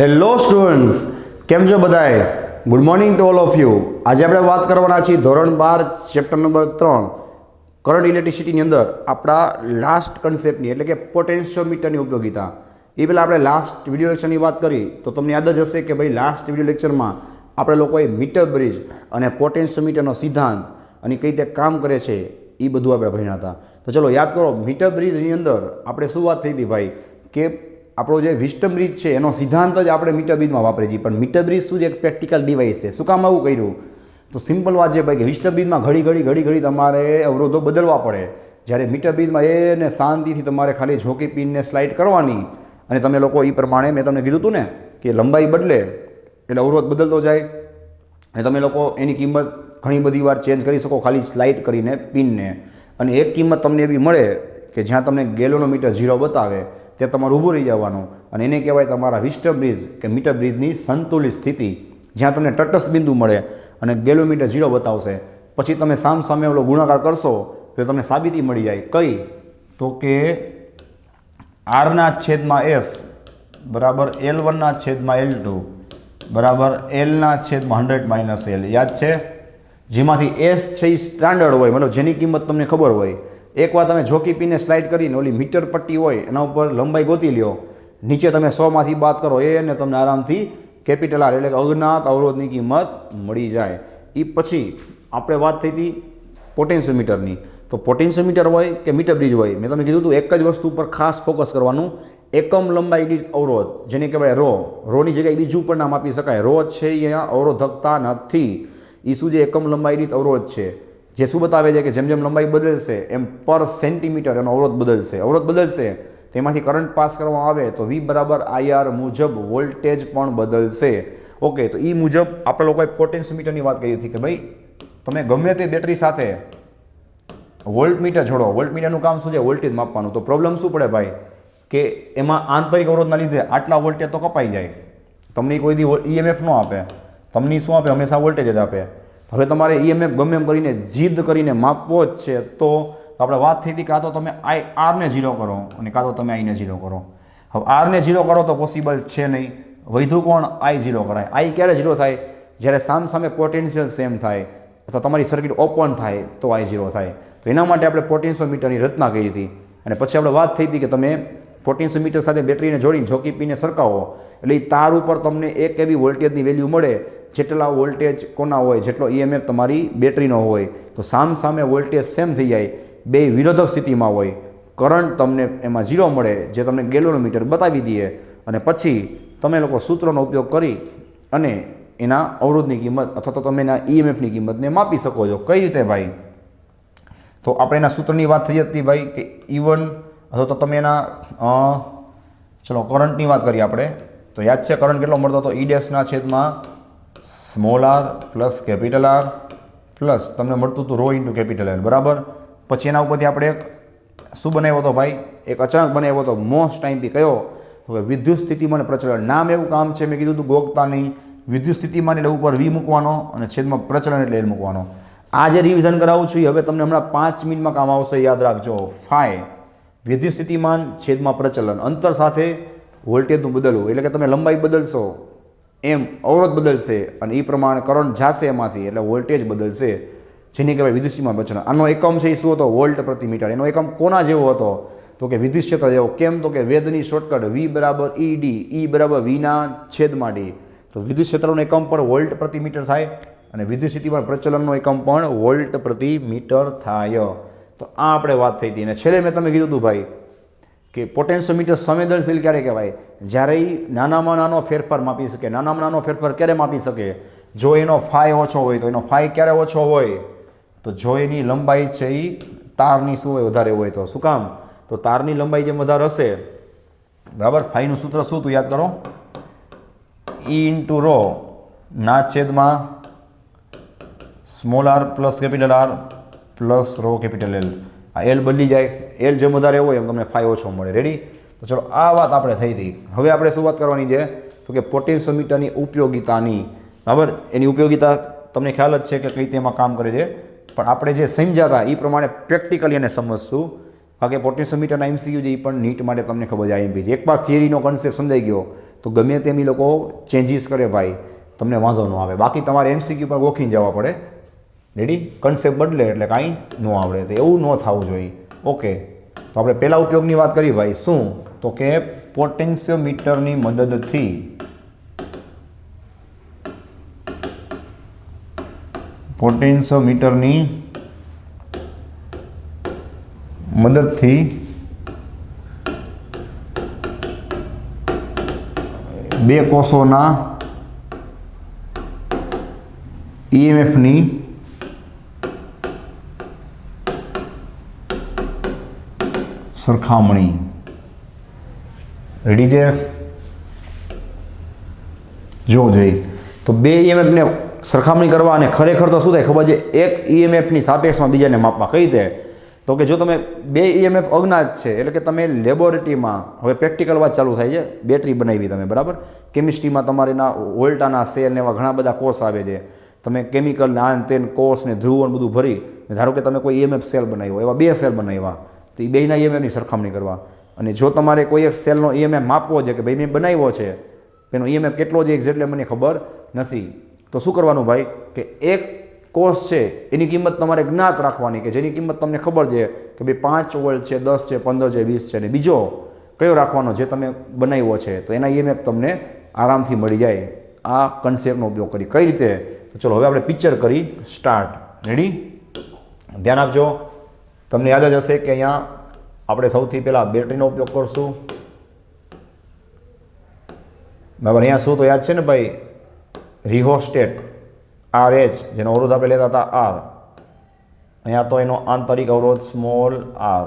Hello students, કેમ છો બધાએ? Good morning to all of you. આજે આપણે વાત કરવાના છીએ ધોરણ 12 ચેપ્ટર નંબર 3 કરંટ ઇલેક્ટ્રિસિટીની અંદર આપણા લાસ્ટ કન્સેપ્ટની એટલે કે પોટેન્શિયોમીટરની ઉપયોગિતા. એ પહેલાં આપણે લાસ્ટ વિડીયો લેક્ચરની વાત કરી તો તમને યાદ જ હશે કે ભાઈ લાસ્ટ વિડીયો લેક્ચરમાં આપણે લોકોએ મીટર બ્રિજ અને પોટેન્શિયોમીટરનો સિદ્ધાંત અને કઈ રીતે કામ કરે છે એ બધું આપણે ભણ્યા હતા. તો ચલો યાદ કરો, મીટર બ્રિજની અંદર આપણે શું વાત થઈ હતી ભાઈ કે આપણો જે વિસ્ટમ બ્રિજ છે એનો સિદ્ધાંત જ આપણે મીટર બ્રિજમાં વાપરીએ છીએ. પણ મીટર બ્રિજ શું છે? એક પ્રેક્ટિકલ ડિવાઇસ છે. શું કામ આવું કર્યું? તો સિમ્પલ વાત છે ભાઈ કે વિસ્ટમ બ્રિજમાં ઘડી તમારે અવરોધો બદલવા પડે. જ્યારે મીટર બ્રિજમાં એને શાંતિથી તમારે ખાલી ઝોકી પિનને સ્લાઇડ કરવાની અને તમે લોકો એ પ્રમાણે મેં તમને કીધું હતું ને કે લંબાઈ બદલે એટલે અવરોધ બદલતો જાય અને તમે લોકો એની કિંમત ઘણી બધી વાર ચેન્જ કરી શકો ખાલી સ્લાઇડ કરીને પિનને. અને એક કિંમત તમને એવી મળે કે જ્યાં તમને ગેલોનોમીટર 0 બતાવે ત્યાં તમારે ઊભું રહી જવાનું અને એને કહેવાય તમારા વિસ્ટમ બ્રિજ કે મીટર બ્રિજની સંતુલિત સ્થિતિ. જ્યાં તમને તટસ્થ બિંદુ મળે અને ગેલોમીટર 0 બતાવશે પછી તમે સામે ઓલો ગુણાકાર કરશો તો તમને સાબિતી મળી જાય. કઈ? તો કે R/S બરાબર L1/L2 બરાબર L/100 - L. યાદ છે? જેમાંથી S છે એ સ્ટાન્ડર્ડ હોય, મતલબ જેની કિંમત તમને ખબર હોય. એકવાર તમે ઝોકી પીને સ્લાઇડ કરીને ઓલી મીટર પટ્ટી હોય એના ઉપર લંબાઈ ગોતી લ્યો, નીચે તમે 100માંથી બાદ કરો એને તમને આરામથી કેપિટલ R એટલે કે અજ્ઞાત અવરોધની કિંમત મળી જાય. એ પછી આપણે વાત થઈ હતી પોટેન્શિયોમીટરની. તો પોટેન્શિયોમીટર હોય કે મીટર બ્રિજ હોય, મેં તમને કીધું હતું એક જ વસ્તુ પર ખાસ ફોકસ કરવાનું. એકમ લંબાઈ દીઠ અવરોધ જેને કહેવાય રોની જગ્યાએ બીજું પણ નામ આપી શકાય. છે અહીંયા અવરોધકતા નથી. એ શું છે? એકમ લંબાઈ દીઠ અવરોધ છે. જે શું બતાવે છે કે જેમ જેમ લંબાઈ બદલશે એમ પર સેન્ટીમીટર એનો અવરોધ બદલશે તેમાંથી કરંટ પાસ કરવામાં આવે તો V = IR મુજબ વોલ્ટેજ પણ બદલશે. ઓકે, તો એ મુજબ આપણે લોકોએ પોટેન્શિયોમીટરની વાત કરી હતી કે ભાઈ તમે ગમે તે બેટરી સાથે વોલ્ટમીટર જોડો. વોલ્ટમીટરનું કામ શું છે? વોલ્ટેજ માપવાનું. તો પ્રોબ્લેમ શું પડે ભાઈ કે એમાં આંતરિક અવરોધના લીધે આટલા વોલ્ટેજ તો કપાઈ જાય. તમને કોઈ દી EMF ન આપે, તમને શું આપે? હંમેશા વોલ્ટેજ જ આપે. હવે તમારે EMF ગમે એમ કરીને જીદ કરીને માપવો જ છે. તો આપણે વાત થઈ હતી કાં તો તમે R ને 0 કરો અને કાં તો તમે I ને 0 કરો. હવે R ને 0 કરો તો પોસિબલ છે નહીં. વધુ કોણ? I0 કરાય. I ક્યારે 0 થાય? જ્યારે સામે પોટેન્શિયલ સેમ થાય અથવા તમારી સર્કિટ ઓપન થાય તો I0 થાય. તો એના માટે આપણે પોટેન્શિયોમીટરની રચના કરી હતી અને પછી આપણે વાત થઈ હતી કે તમે પોટેન્શિયોમીટર સાથે બેટરીને જોડીને ઝોકી પીને સરખાવો એટલે એ તાર ઉપર તમને એક એવી વોલ્ટેજની વેલ્યુ મળે જેટલા વોલ્ટેજ કોના હોય, જેટલો EMF તમારી બેટરીનો હોય. તો સામે વોલ્ટેજ સેમ થઈ જાય, બે વિરોધક સ્થિતિમાં હોય. કરંટ તમને એમાં 0 મળે જે તમને ગેલોનોમીટર બતાવી દઈએ અને પછી તમે લોકો સૂત્રનો ઉપયોગ કરી અને એના અવરોધની કિંમત અથવા તો તમે એના EMFની કિંમતને માપી શકો છો. કઈ રીતે ભાઈ? તો આપણે એના સૂત્રની વાત થઈ હતી ભાઈ કે E1 અથવા તો તમે એના ચલો કરંટની વાત કરીએ આપણે. તો યાદ છે કરંટ કેટલો મળતો હતો? E' plus capital R plus તમને મળતું હતું ρ × L બરાબર. પછી એના ઉપરથી આપણે એક શું બનાવ્યો હતો ભાઈ? એક અચાનક બનાવ્યો હતો મોસ્ટ ટાઈમ બી કયો? તો કે વિદ્યુત સ્થિતિમાન પ્રચલન. નામ એવું કામ છે, મેં કીધું હતું ગોખતા નહીં. વિદ્યુત સ્થિતિમાન એટલે ઉપર V મૂકવાનો અને છેદમાં પ્રચલન એટલે L મૂકવાનો. આ જે રિવિઝન કરાવું છું હવે તમને હમણાં 5 મિનિટમાં કામ આવશે. યાદ રાખજો. વિદ્યુત સ્થિતિમાન છેદમાં પ્રચલન, અંતર સાથે વોલ્ટેજનું બદલવું એટલે કે તમે લંબાઈ બદલશો એમ અવરોધ બદલશે અને એ પ્રમાણે કરંટ જાશે એમાંથી એટલે વોલ્ટેજ બદલશે, જેની કહેવાય વિદ્યુત સ્થિતિમાન પ્રચલન. આનો એકમ છે એ શું હતો? વોલ્ટ પ્રતિ મીટર. એનો એકમ કોના જેવો હતો? તો કે વિદ્યુત ક્ષેત્ર જેવો. કેમ? તો કે વેધની shortcut V = ED, E = V/D. તો વિદ્યુત ક્ષેત્રનો એકમ પણ વોલ્ટ પ્રતિ મીટર થાય અને વિદ્યુત સ્થિતિમાન પ્રચલનનો એકમ પણ વોલ્ટ પ્રતિ મીટર થાય. તો આ આપણે વાત થઈ હતી. અને છેલ્લે મેં તમે કીધું હતું ભાઈ કે પોટેન્શિયોમીટર સંવેદનશીલ ક્યારે કહેવાય? જ્યારે એ નાનામાં નાનો ફેરફાર માપી શકે. નાનામાં નાનો ફેરફાર ક્યારે માપી શકે? જો એનો ફાઈ ઓછો હોય. તો એનો ફાઈ ક્યારે ઓછો હોય? તો જો એની લંબાઈ છે એ તારની શું હોય? વધારે હોય. તો શું કામ? તો તારની લંબાઈ જેમ વધારે હશે બરાબર. ફાઈનું સૂત્ર શું હતું? યાદ કરો. E × ρ/r plus capital R plus ρ/L. આ L બદલી જાય. L જેમ વધારે હોય એમ તમને ફાઈ ઓછો મળે. રેડી? તો ચલો આ વાત આપણે થઈ હતી. હવે આપણે શું વાત કરવાની છે? તો કે પોટેન્શિયોમીટરની ઉપયોગિતાની. બરાબર. એની ઉપયોગિતા તમને ખ્યાલ જ છે કે કઈ તેમાં કામ કરે છે. પણ આપણે જે સમજ્યા હતા એ પ્રમાણે પ્રેક્ટિકલી એને સમજશું. બાકી પોટેન્શિયોમીટરના એમસીક્યુ જે એ પણ નીટ માટે તમને ખબર છે આઈએમપી છે. એકવાર થિયરીનો કન્સેપ્ટ સમજાઈ ગયો તો ગમે તેમ એ લોકો ચેન્જીસ કરે ભાઈ, તમને વાંધો ન આવે. બાકી તમારે એમસીક્યુ પર ગોખીને જવા પડે. રેડી? કન્સેપ્ટ બદલે એટલે કાંઈ ન આવડે, તો એવું ન થવું જોઈએ. ઓકે, તો આપણે પહેલા ઉપયોગની વાત કરી ભાઈ. શું? તો કે પોટેન્શિયોમીટરની મદદથી બે કોષોના ઈએમએફની સરખામણી. રેડી છે? જો જોઈએ તો બે ઈએમએફને સરખામણી કરવા, અને ખરેખર તો શું થાય ખબર છે? એક ઈએમએફની સાપેક્ષમાં બીજાને માપવા. કઈ રીતે? તો કે જો તમે બે ઈએમએફ અજ્ઞાત છે, એટલે કે તમે લેબોરેટરીમાં, હવે પ્રેક્ટિકલ વાત ચાલુ થાય છે, બેટરી બનાવી તમે, બરાબર? કેમિસ્ટ્રીમાં તમારે એના વોલ્ટાના સેલ ને એવા ઘણા બધા કોષ આવે છે. તમે કેમિકલ આન તેન કોષ ને ધ્રુવો ને બધું ભરી, ધારો કે તમે કોઈ ઈએમએફ સેલ બનાવ્યો, એવા બે સેલ બનાવ્યા, તો એ બેના ઈએમએફની સરખામણી કરવા. અને જો તમારે કોઈ એક સેલનો ઈએમએફ માપવો છે કે ભાઈ મેં બનાવ્યો છે, એનો ઈએમએફ કેટલો છે એક્ઝેક્ટલી મને ખબર નથી, તો શું કરવાનું ભાઈ? કે એક કોષ છે એની કિંમત તમારે જ્ઞાત રાખવાની, કે જેની કિંમત તમને ખબર છે કે ભાઈ 5 વોલ્ટ છે, 10 છે, 15 છે, 20 છે. અને બીજો કયો રાખવાનો જે તમે બનાવ્યો છે, તો એના ઈએમએફ તમને આરામથી મળી જાય આ કન્સેપ્ટનો ઉપયોગ કરી. કઈ રીતે? તો ચલો હવે આપણે પિક્ચર કરી સ્ટાર્ટ. રેડી? ધ્યાન આપજો. તમને યાદ જ હશે કે અહીંયા આપણે સૌથી પહેલાં બેટરીનો ઉપયોગ કરશું. બરાબર? અહીંયા શું તો યાદ છે ને ભાઈ? રિહોસ્ટેટ RH, જેનો અવરોધ આપણે લેતા હતા R. અહીંયા તો એનો આંતરિક અવરોધ સ્મોલ r.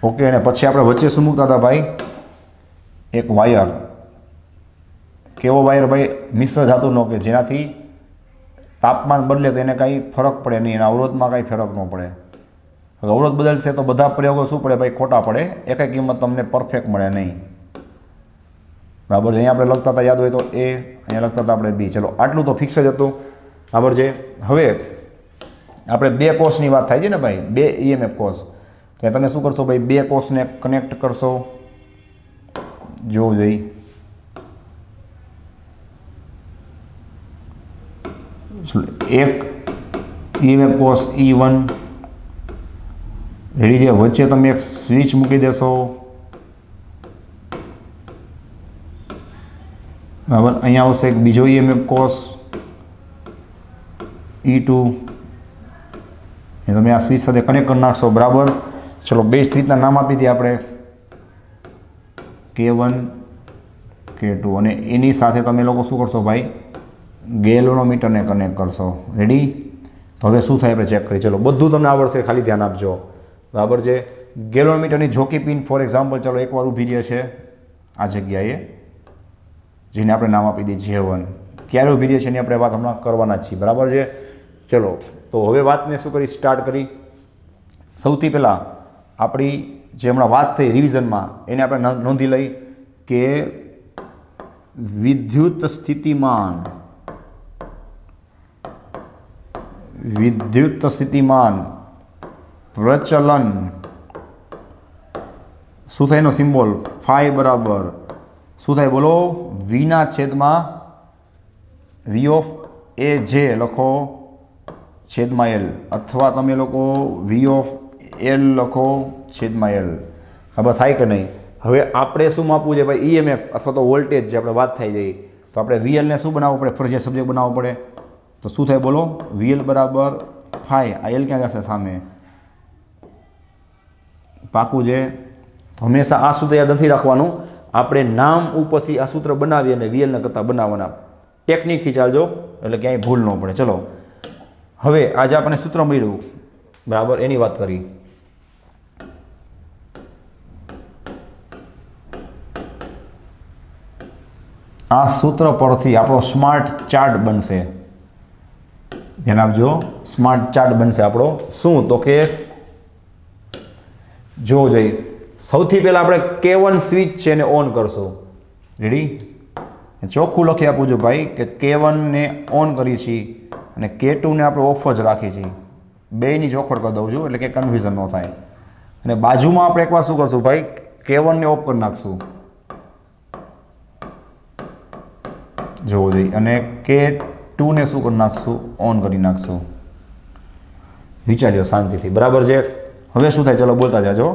ઓકે, અને પછી આપણે વચ્ચે શું મૂકતા હતા ભાઈ? એક વાયર. કેવો વાયર ભાઈ? મિશ્ર ધાતુનો, કે જેનાથી તાપમાન બદલે તો એને કાંઈ ફરક પડે નહીં, એના અવરોધમાં કાંઈ ફરક ન પડે. અવરોધ બદલશે તો બધા પ્રયોગો શું પડે ભાઈ? ખોટા પડે. એકાઈ કિંમત તમને પરફેક્ટ મળે નહીં. બરાબર? અહીંયા આપણે લખતા હતા, યાદ હોય તો A, અહીંયા લખતા હતા આપણે B. ચલો આટલું તો ફિક્સ જ હતું. બરાબર છે? હવે આપણે બે કોષની વાત થાય છે ને ભાઈ, બે ઈએમએફ કોષ. તો તમે શું કરશો ભાઈ? બે કોષને કનેક્ટ કરશો. જોવું જોઈએ. એક ઈએમએફ કોષ E1 રેડી છે. વચ્ચે તમે એક સ્વિચ મૂકી દેશો. બરાબર? અહીંયા આવશે એક બીજો ઈએમએફ કોષ E2, એ તમે આ સ્વિચ સાથે કનેક્ટ કરી નાખશો. બરાબર? ચલો બે સ્વિચના નામ આપી દઈએ આપણે, K1 K2, અને એની સાથે તમે લોકો શું કરશો ભાઈ? ગેલ્વેનોમીટરને કનેક્ટ કરશો. રેડી? તો હવે શું થાય આપણે ચેક કરીએ. ચલો બધું તમને આવડશે, ખાલી ધ્યાન આપજો. બરાબર છે? ગેલ્વેનોમીટરની જોકી પિન ફોર એક્ઝામ્પલ ચાલો એકવાર ઊભી રહે છે આ જગ્યાએ, જેને આપણે નામ આપી દઈએ J1. ક્યારે ઊભી રહે છે એની આપણે વાત હમણાં કરવાના જ છીએ. બરાબર છે? ચલો તો હવે વાતને શું કરી? સ્ટાર્ટ કરી. સૌથી પહેલાં આપણી જે હમણાં વાત થઈ રિવિઝનમાં, એને આપણે નોંધી લઈ કે વિદ્યુત સ્થિતિમાન પ્રચલન શું થાય? એનો સિમ્બોલ ફાઈ બરાબર શું થાય બોલો? વીના છેદમાં V ઓફ AJ લખો છેદમાં L, અથવા તમે લોકો V ઓફ L લખો છેદમાં L. બરાબર થાય કે નહીં? હવે આપણે શું માપવું છે ભાઈ? ઈએમએફ અથવા તો વોલ્ટેજ જે આપણે વાત થઈ જાય, તો આપણે VLને શું બનાવવું પડે? ફરજિયાત સબ્જેક્ટ બનાવવો પડે. તો શું થાય બોલો? VL બરાબર ફાઈ. આ L ક્યાં જશે? સામે. પાકું છે? તો હંમેશા આ સૂત્ર યાદ નથી રાખવાનું. આપણે નામ ઉપરથી આ સૂત્ર બનાવીએ અને VLને કરતાં બનાવવાના. ટેકનિકથી ચાલજો એટલે ક્યાંય ભૂલ ન પડે. ચલો હવે આજે આપણે સૂત્ર મળ્યું, બરાબર? એની વાત કરી. આ સૂત્ર પરથી આપણો સ્માર્ટ ચાર્ટ બનશે. ધ્યાન આપજો, સ્માર્ટ ચાર્ટ બનશે આપણો. શું? તો કે જો જઈ સૌથી પહેલાં આપણે K1 સ્વિચ છે એને ઓન કરશું. રેડી? ચોખ્ખું લખી આપું છું ભાઈ કે K1 ને ઓન કરી છીએ અને K2 ને આપણે ઓફ જ રાખી છીએ. બેયની ચોખવટ કરી દઉં છું એટલે કે કન્ફ્યુઝન ન થાય. અને બાજુમાં આપણે એકવાર શું કરશું ભાઈ, K1 ને ઓફ કરી નાખશું જોવું જોઈએ, અને K2 ને શું કરી નાખશું, ઓન કરી નાખશું. વિચાર્યો શાંતિથી, બરાબર છે. હવે શું થાય, ચલો બોલતા જાજો.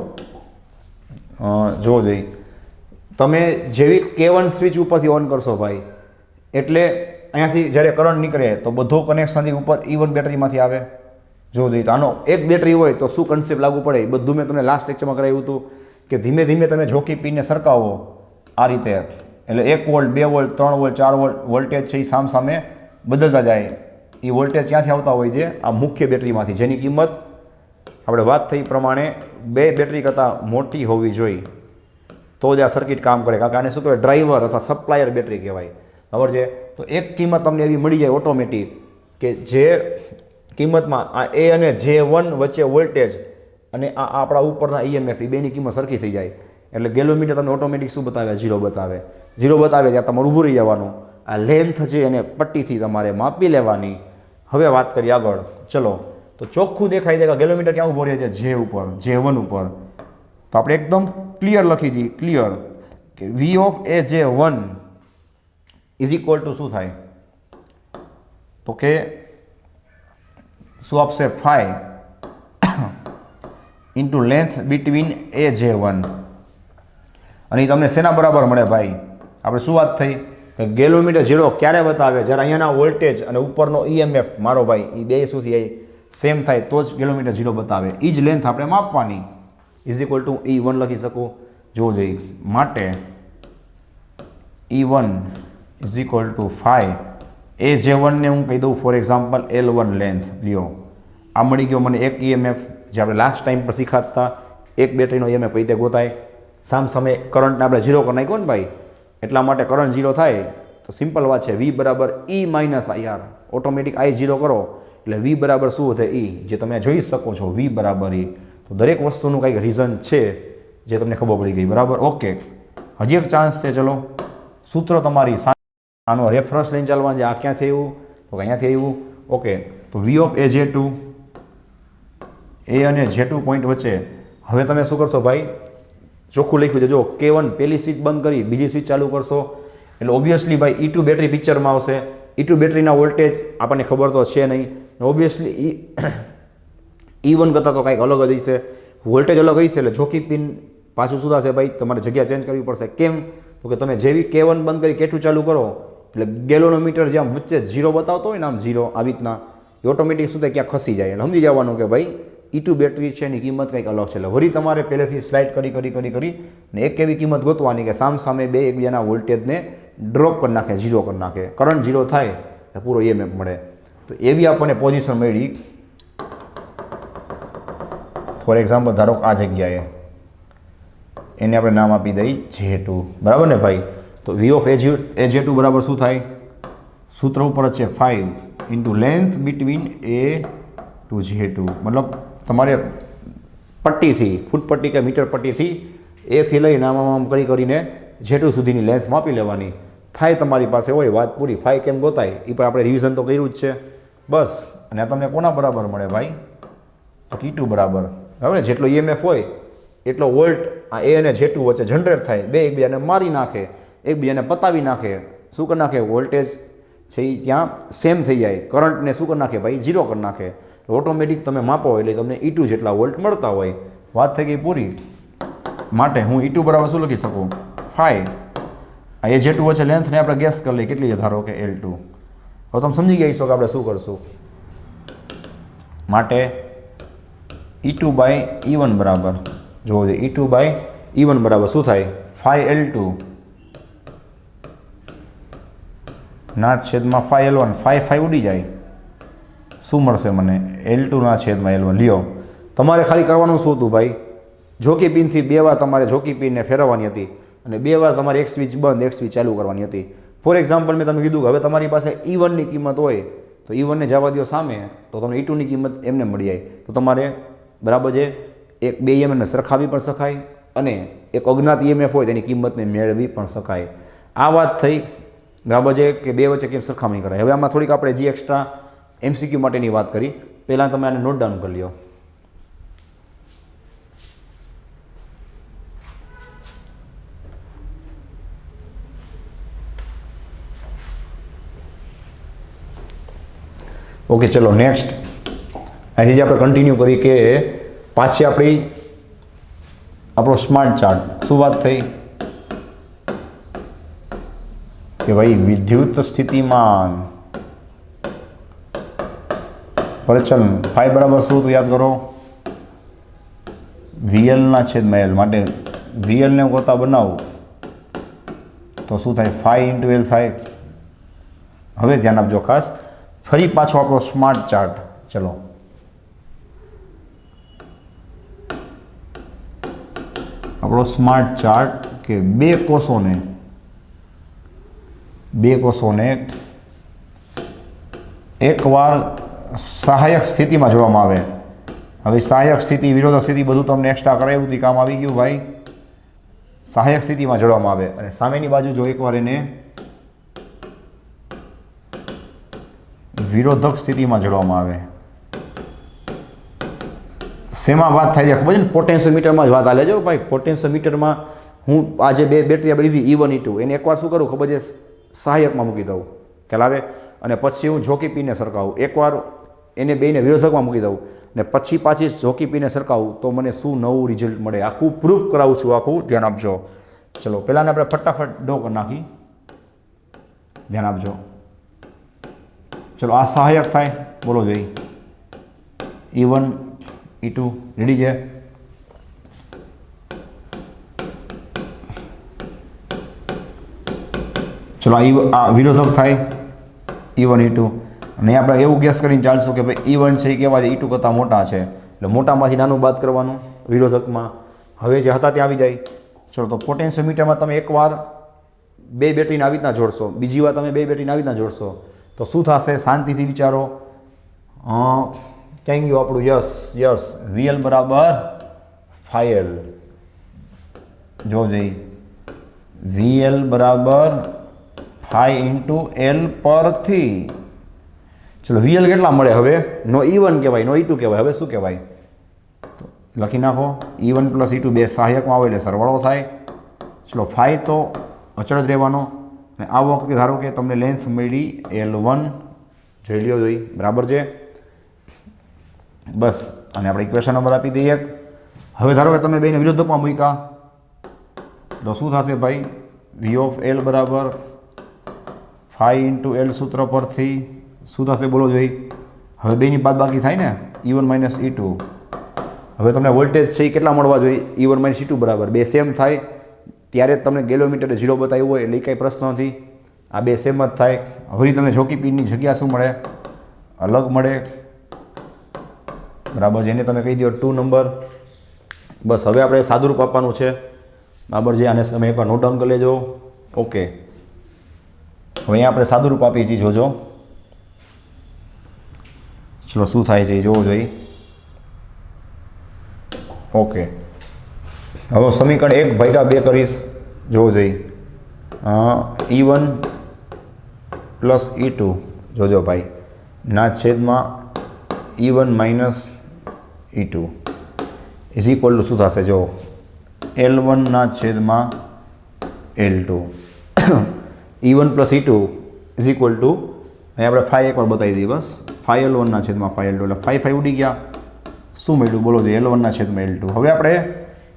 જોવો જોઈએ, તમે જેવી K1 સ્વિચ ઉપરથી ઓન કરશો ભાઈ, એટલે અહીંયાથી જ્યારે કરંટ નીકળે તો બધો કનેક્શનથી ઉપર E1 બેટરીમાંથી આવે. જોવો જોઈએ, તો આનો એક બેટરી હોય તો શું કન્સેપ્ટ લાગુ પડે એ બધું મેં તમને લાસ્ટ લેક્ચરમાં કરાવ્યું હતું કે ધીમે ધીમે તમે જોકી પીને સરકાવો આ રીતે, એટલે 1 volt 2 volt 3 volt 4 volt voltage છે એ સામે બદલતા જાય. એ વોલ્ટેજ ક્યાંથી આવતા હોય છે, આ મુખ્ય બેટરીમાંથી, જેની કિંમત આપણે વાત થઈ પ્રમાણે 2 બેટરી કરતાં મોટી હોવી જોઈએ તો જ આ સર્કિટ કામ કરે. કારણ કે આને શું કહેવાય, ડ્રાઈવર અથવા સપ્લાયર બેટરી કહેવાય, બરાબર છે. તો એક કિંમત તમને એવી મળી જાય ઓટોમેટિક કે જે કિંમતમાં આ A અને J1 વચ્ચે વોલ્ટેજ અને આ આપણા ઉપરના EMF એ બેની કિંમત સરખી થઈ જાય. એટલે ગેલોમીટર તમને ઓટોમેટિક શું બતાવે, 0 બતાવે. 0 બતાવે ત્યાં તમારે ઊભું રહી જવાનું. આ લેન્થ છે એને પટ્ટીથી તમારે માપી લેવાની. હવે વાત કરીએ આગળ, ચલો. તો ચોખ્ખું દેખાય છે કે ગેલોમીટર ક્યાં ઊભો રહે છે, J ઉપર, J1 ઉપર. તો આપણે એકદમ ક્લિયર લખી દઈએ, ક્લિયર, કે V of AJ1 is equal two શું થાય, તો કે શું આપશે, 5 ઇન્ટુ લેન્થ બિટવીન AJ1. અને એ તમને શેના બરાબર મળે ભાઈ, આપણે શું વાત થઈ કે ગેલોમીટર 0 ક્યારે બતાવે, જ્યારે અહીંયાના વોલ્ટેજ અને ઉપરનો EMF મારો ભાઈ એ બે શું થાય, સેમ થાય તો જ ગેલોમીટર 0 બતાવે. એ જ લેન્થ આપણે માપવાની. ઇઝ ઇક્વલ ટુ E1 લખી શકું, જોવો જોઈએ. માટે E1 is equal two 5 AJ1 ને હું કહી દઉં ફોર એક્ઝામ્પલ L1 લેન્થ લ્યો. આ મળી ગયો મને એક EMF, જે આપણે લાસ્ટ ટાઈમ પર શીખાતા એક બેટરીનો EMF રીતે ગોતાય. સામે કરંટને આપણે 0 કરી નાખ્યો ને ભાઈ, એટલા માટે કરંટ 0 થાય તો સિમ્પલ વાત છે, V બરાબર E minus IR. Automatic I 0 કરો એટલે V બરાબર શું થાય, E, જે તમે જોઈ શકો છો, V બરાબર E. તો દરેક વસ્તુનું કંઈક રીઝન છે જે તમને ખબર પડી ગઈ, બરાબર. ઓકે, હજી એક ચાન્સ છે, ચલો. સૂત્ર તમારી આનો રેફરન્સ લઈને ચાલવાનું છે. આ ક્યાંથી આવ્યું, તો અહીંયાથી આવ્યું. ઓકે, તો V ઓફ AJ2, A અને J2 પોઈન્ટ વચ્ચે હવે તમે શું કરશો ભાઈ, ચોખ્ખું લખ્યું છે જો, K1 પહેલી સ્વિચ બંધ કરી બીજી સ્વિચ ચાલુ કરશો એટલે ઓબ્વિયસલી ભાઈ E2 બેટરી પિક્ચરમાં આવશે. E2 બેટરીના વોલ્ટેજ આપણને ખબર તો છે નહીં, ઓબ્વિયસલી E1 કરતાં તો કાંઈક અલગ જ હશે, વોલ્ટેજ અલગ હશે. એટલે જોકી પિન પાછું શું થશે ભાઈ, તમારે જગ્યા ચેન્જ કરવી પડશે. કેમ, તો કે તમે જેવી K1 બંધ કરી K2 ચાલુ કરો એટલે ગેલોનોમીટર જ્યાં વચ્ચે 0 બતાવતો હોય ને, આમ 0 આવી રીતના, એ ઓટોમેટિક શું થાય, ક્યાં ખસી જાય. એટલે સમજી જવાનું કે ભાઈ E2 બેટરી છે એની કિંમત કંઈક અલગ છે. એટલે વળી તમારે પહેલેથી સ્લાઇડ કરી ને એક એવી કિંમત ગોતવાની કે સામે બે એકબીજાના વોલ્ટેજને ડ્રોપ કરી નાખે, 0 કરી નાખે. કરંટ 0 થાય એટલે પૂરો EMF મળે. તો એવી આપણને પોઝિશન મળી. ફોર એક્ઝામ્પલ ધારો આ જગ્યાએ એને આપણે નામ આપી દઈએ J2, બરાબર ને ભાઈ. તો V ઓફ AJ2 બરાબર શું થાય, સૂત્ર ઉપર જ છે 5 into length between A to J2. મતલબ તમારે પટ્ટીથી, ફૂટ પટ્ટી કે મીટર પટ્ટીથી એથી લઈને આમ કરીને J2 સુધીની લેન્થ માપી લેવાની. 5 તમારી પાસે હોય, વાત પૂરી. 5 કેમ ગોતાય એ પણ આપણે રિવિઝન તો કર્યું જ છે, બસ. અને આ તમને કોના બરાબર મળે ભાઈ, તો E2 બરાબર, બરાબર ને. જેટલો EMF હોય એટલો વોલ્ટ આ A અને J2 વચ્ચે જનરેટ થાય, બે એકબીજાને મારી નાખે, એકબીજાને પતાવી નાખે. શું કરી નાખે, વોલ્ટેજ છે એ ત્યાં સેમ થઈ જાય. કરંટને શું કરી નાખે ભાઈ, 0 કરી નાખે. ઓટોમેટિક તમે માપો એટલે તમને E2 જેટલા વોલ્ટ મળતા હોય. વાત થઈ ગઈ પૂરી. માટે હું E2 બરાબર શું લખી શકું, 5. આ AJ2 વચ્ચે લેન્થને આપણે ગેસ કરી લઈએ કેટલી છે, ધારો કે L2. હવે તમે સમજી ગયા છો કે આપણે શું કરશું. માટે E2 બાય E1 બરાબર, જોવો જોઈએ, E2 બાય E1 બરાબર શું થાય, 5L2 ના છેદમાં 5L1. 5 ઉડી જાય, શું મળશે મને, L2 ના છેદમાં L1. લ્યો, તમારે ખાલી કરવાનું શું હતું ભાઈ, જોકી પિનથી 2 વાર તમારે જોકી પિનને ફેરવવાની હતી અને 2 વાર તમારે એક સ્વિચ બંધ એક સ્વિચ ચાલુ કરવાની હતી. ફોર એક્ઝામ્પલ મેં તમને કીધું કે હવે તમારી પાસે E1 ની કિંમત હોય તો E1 ને જવા દો સામે, તો તમને E2 ની કિંમત એમને મળી જાય. તો તમારે બરાબર છે, એક 2 EMFને સરખાવી પણ શકાય અને એક અજ્ઞાત EMF હોય તેની કિંમતને મેળવી પણ શકાય. આ વાત થઈ, બરાબર છે, કે બે વચ્ચે કેમ સરખામણી કરાય. હવે આમાં થોડીક આપણે જે એક્સ્ટ્રા MCQ માટેની વાત કરી. પહેલાં તમે આને નોટ ડાઉન કરી લો. ઓકે, ચલો નેક્સ્ટ અહીંથી જે આપણે કન્ટિન્યુ કરી કે પાછી આપણી આપણો સ્માર્ટ ચાર્ટ. શું વાત થઈ કે ભાઈ વિદ્યુત સ્થિતિમાન પ્રચલન ફાઈ બરાબર શું તો યાદ કરો, વીએલના છેદમાં એલ. માટે વીએલને હું કરતા બનાવું તો શું થાય, ફાઈ ઇન્ટુ એલ થાય. હવે ધ્યાન આપજો ખાસ, ફરી પાછો આપણો સ્માર્ટ ચાર્ટ. ચલો આપણો સ્માર્ટ ચાર્ટ કે બે કોષોને એકવાર સહાયક સ્થિતિમાં જોડવામાં આવે. હવે સહાયક સ્થિતિ, વિરોધક સ્થિતિ બધું તમને એક્સ્ટ્રા કરાવ્યું હતું, કામ આવી ગયું ભાઈ. સહાયક સ્થિતિમાં જોડવામાં આવે અને સામેની બાજુ જો એકવાર એને વિરોધક સ્થિતિમાં જોડવામાં આવે. શેમાં વાત થાય છે ખબર છે ને, પોટેન્શિયોમીટરમાં જ વાત હાલે છે ભાઈ. પોટેન્શિયોમીટરમાં હું આજે બે બેટરી આપણે લીધી E1 E2, એને એકવાર શું કરું ખબર છે, સહાયકમાં મૂકી દઉં ખ્યાલ આવે, અને પછી હું જોકી પીને સરખાવું. એકવાર એને બેને વિરોધકમાં મૂકી દઉં ને પછી પાછી જોકી પીને સરખાવું તો મને શું નવું રિઝલ્ટ મળે. આખું પ્રૂફ કરાવું છું, આખું ધ્યાન આપજો. ચલો પહેલાંને આપણે ફટાફટ ડો કરી નાખી, ધ્યાન આપજો. ચલો આ સહાયક થાય, બોલો જોઈ E1 E2 રેડી છે. ચલો આ વિરોધક થાય E1 E2, અને આપણે એવું ગેસ કરીને ચાલશું કે ભાઈ E1 છે એ કેવા છે, E2 કરતાં મોટા છે, એટલે મોટામાંથી નાનું બાદ કરવાનું વિરોધકમાં. હવે જે હતા ત્યાં આવી જાય. ચલો તો પોટેન્શિયોમીટરમાં તમે એકવાર બે બેટરીને આવી રીતના જોડશો, બીજી વાર તમે બે બેટરીને આવી રીતના જોડશો તો શું થશે, શાંતિથી વિચારો. ક્યાં ગયું આપણું, યસ VL બરાબર ફાઈલ. જો જઈ VL બરાબર 5 ઇન્ટુ એલ પરથી. ચલો VL કેટલા મળે હવે, નો E1 કહેવાય, નો E2 કહેવાય. હવે શું કહેવાય, તો લખી નાખો E1 પ્લસ E2 બે સહાયકમાં આવે એટલે સરવાળો થાય. ચલો 5 તો અચળ જ રહેવાનો, અને આ વખતે ધારો કે તમને લેન્થ મળી L1, જોઈ લ્યો જોઈ બરાબર છે બસ. અને આપણે ઇક્વેશન નંબર આપી દઈએ. હવે ધારો કે તમે બેને વિરોધકમાં મૂક્યા તો શું થશે ભાઈ, V ઓફ L બરાબર 5 ઇન્ટુ એલ સૂત્ર પરથી શું થશે બોલો જોઈ. હવે બેની બાદ બાકી થાય ને, E1 માઇનસ E2. હવે તમને વોલ્ટેજ છે એ કેટલા મળવા જોઈએ, E1 માઇનસ E2 બરાબર બે સેમ થાય. ત્યારે તમને ગેલોમીટરે 0 બતાવ્યું હોય એટલે કંઈ પ્રશ્ન નથી, આ બે સેમ જ થાય. હવે તમને જોકી પિનની જગ્યા શું મળે, અલગ મળે બરાબર, જેને તમે કહી દો 2 નંબર. બસ હવે આપણે સાદુરૂપ આપવાનું છે બરાબર છે. આને તમે એકવાર નોટ ડાઉન કરી લેજો. ઓકે, હવે અહીંયા આપણે સાદુરૂપ આપીએ છીએ, જોજો. ચલો શું થાય છે જોવો જોઈએ. ઓકે, હવે સમીકરણ 1/2 કરીશ, જોવો જોઈએ. E1 પ્લસ E2 જોજો ભાઈ ના છેદમાં E1 minus E2 is equal two શું થશે, જો L1 ના છેદમાં L2. E1 plus E2 is equal two, અહીં આપણે 5 એકવાર બતાવી દઈએ બસ, 5L1 ના છેદમાં 5L2 એટલે 5 ઉડી ગયા. શું મળ્યું બોલો જોઈએ, L1 ના છેદમાં L2. હવે આપણે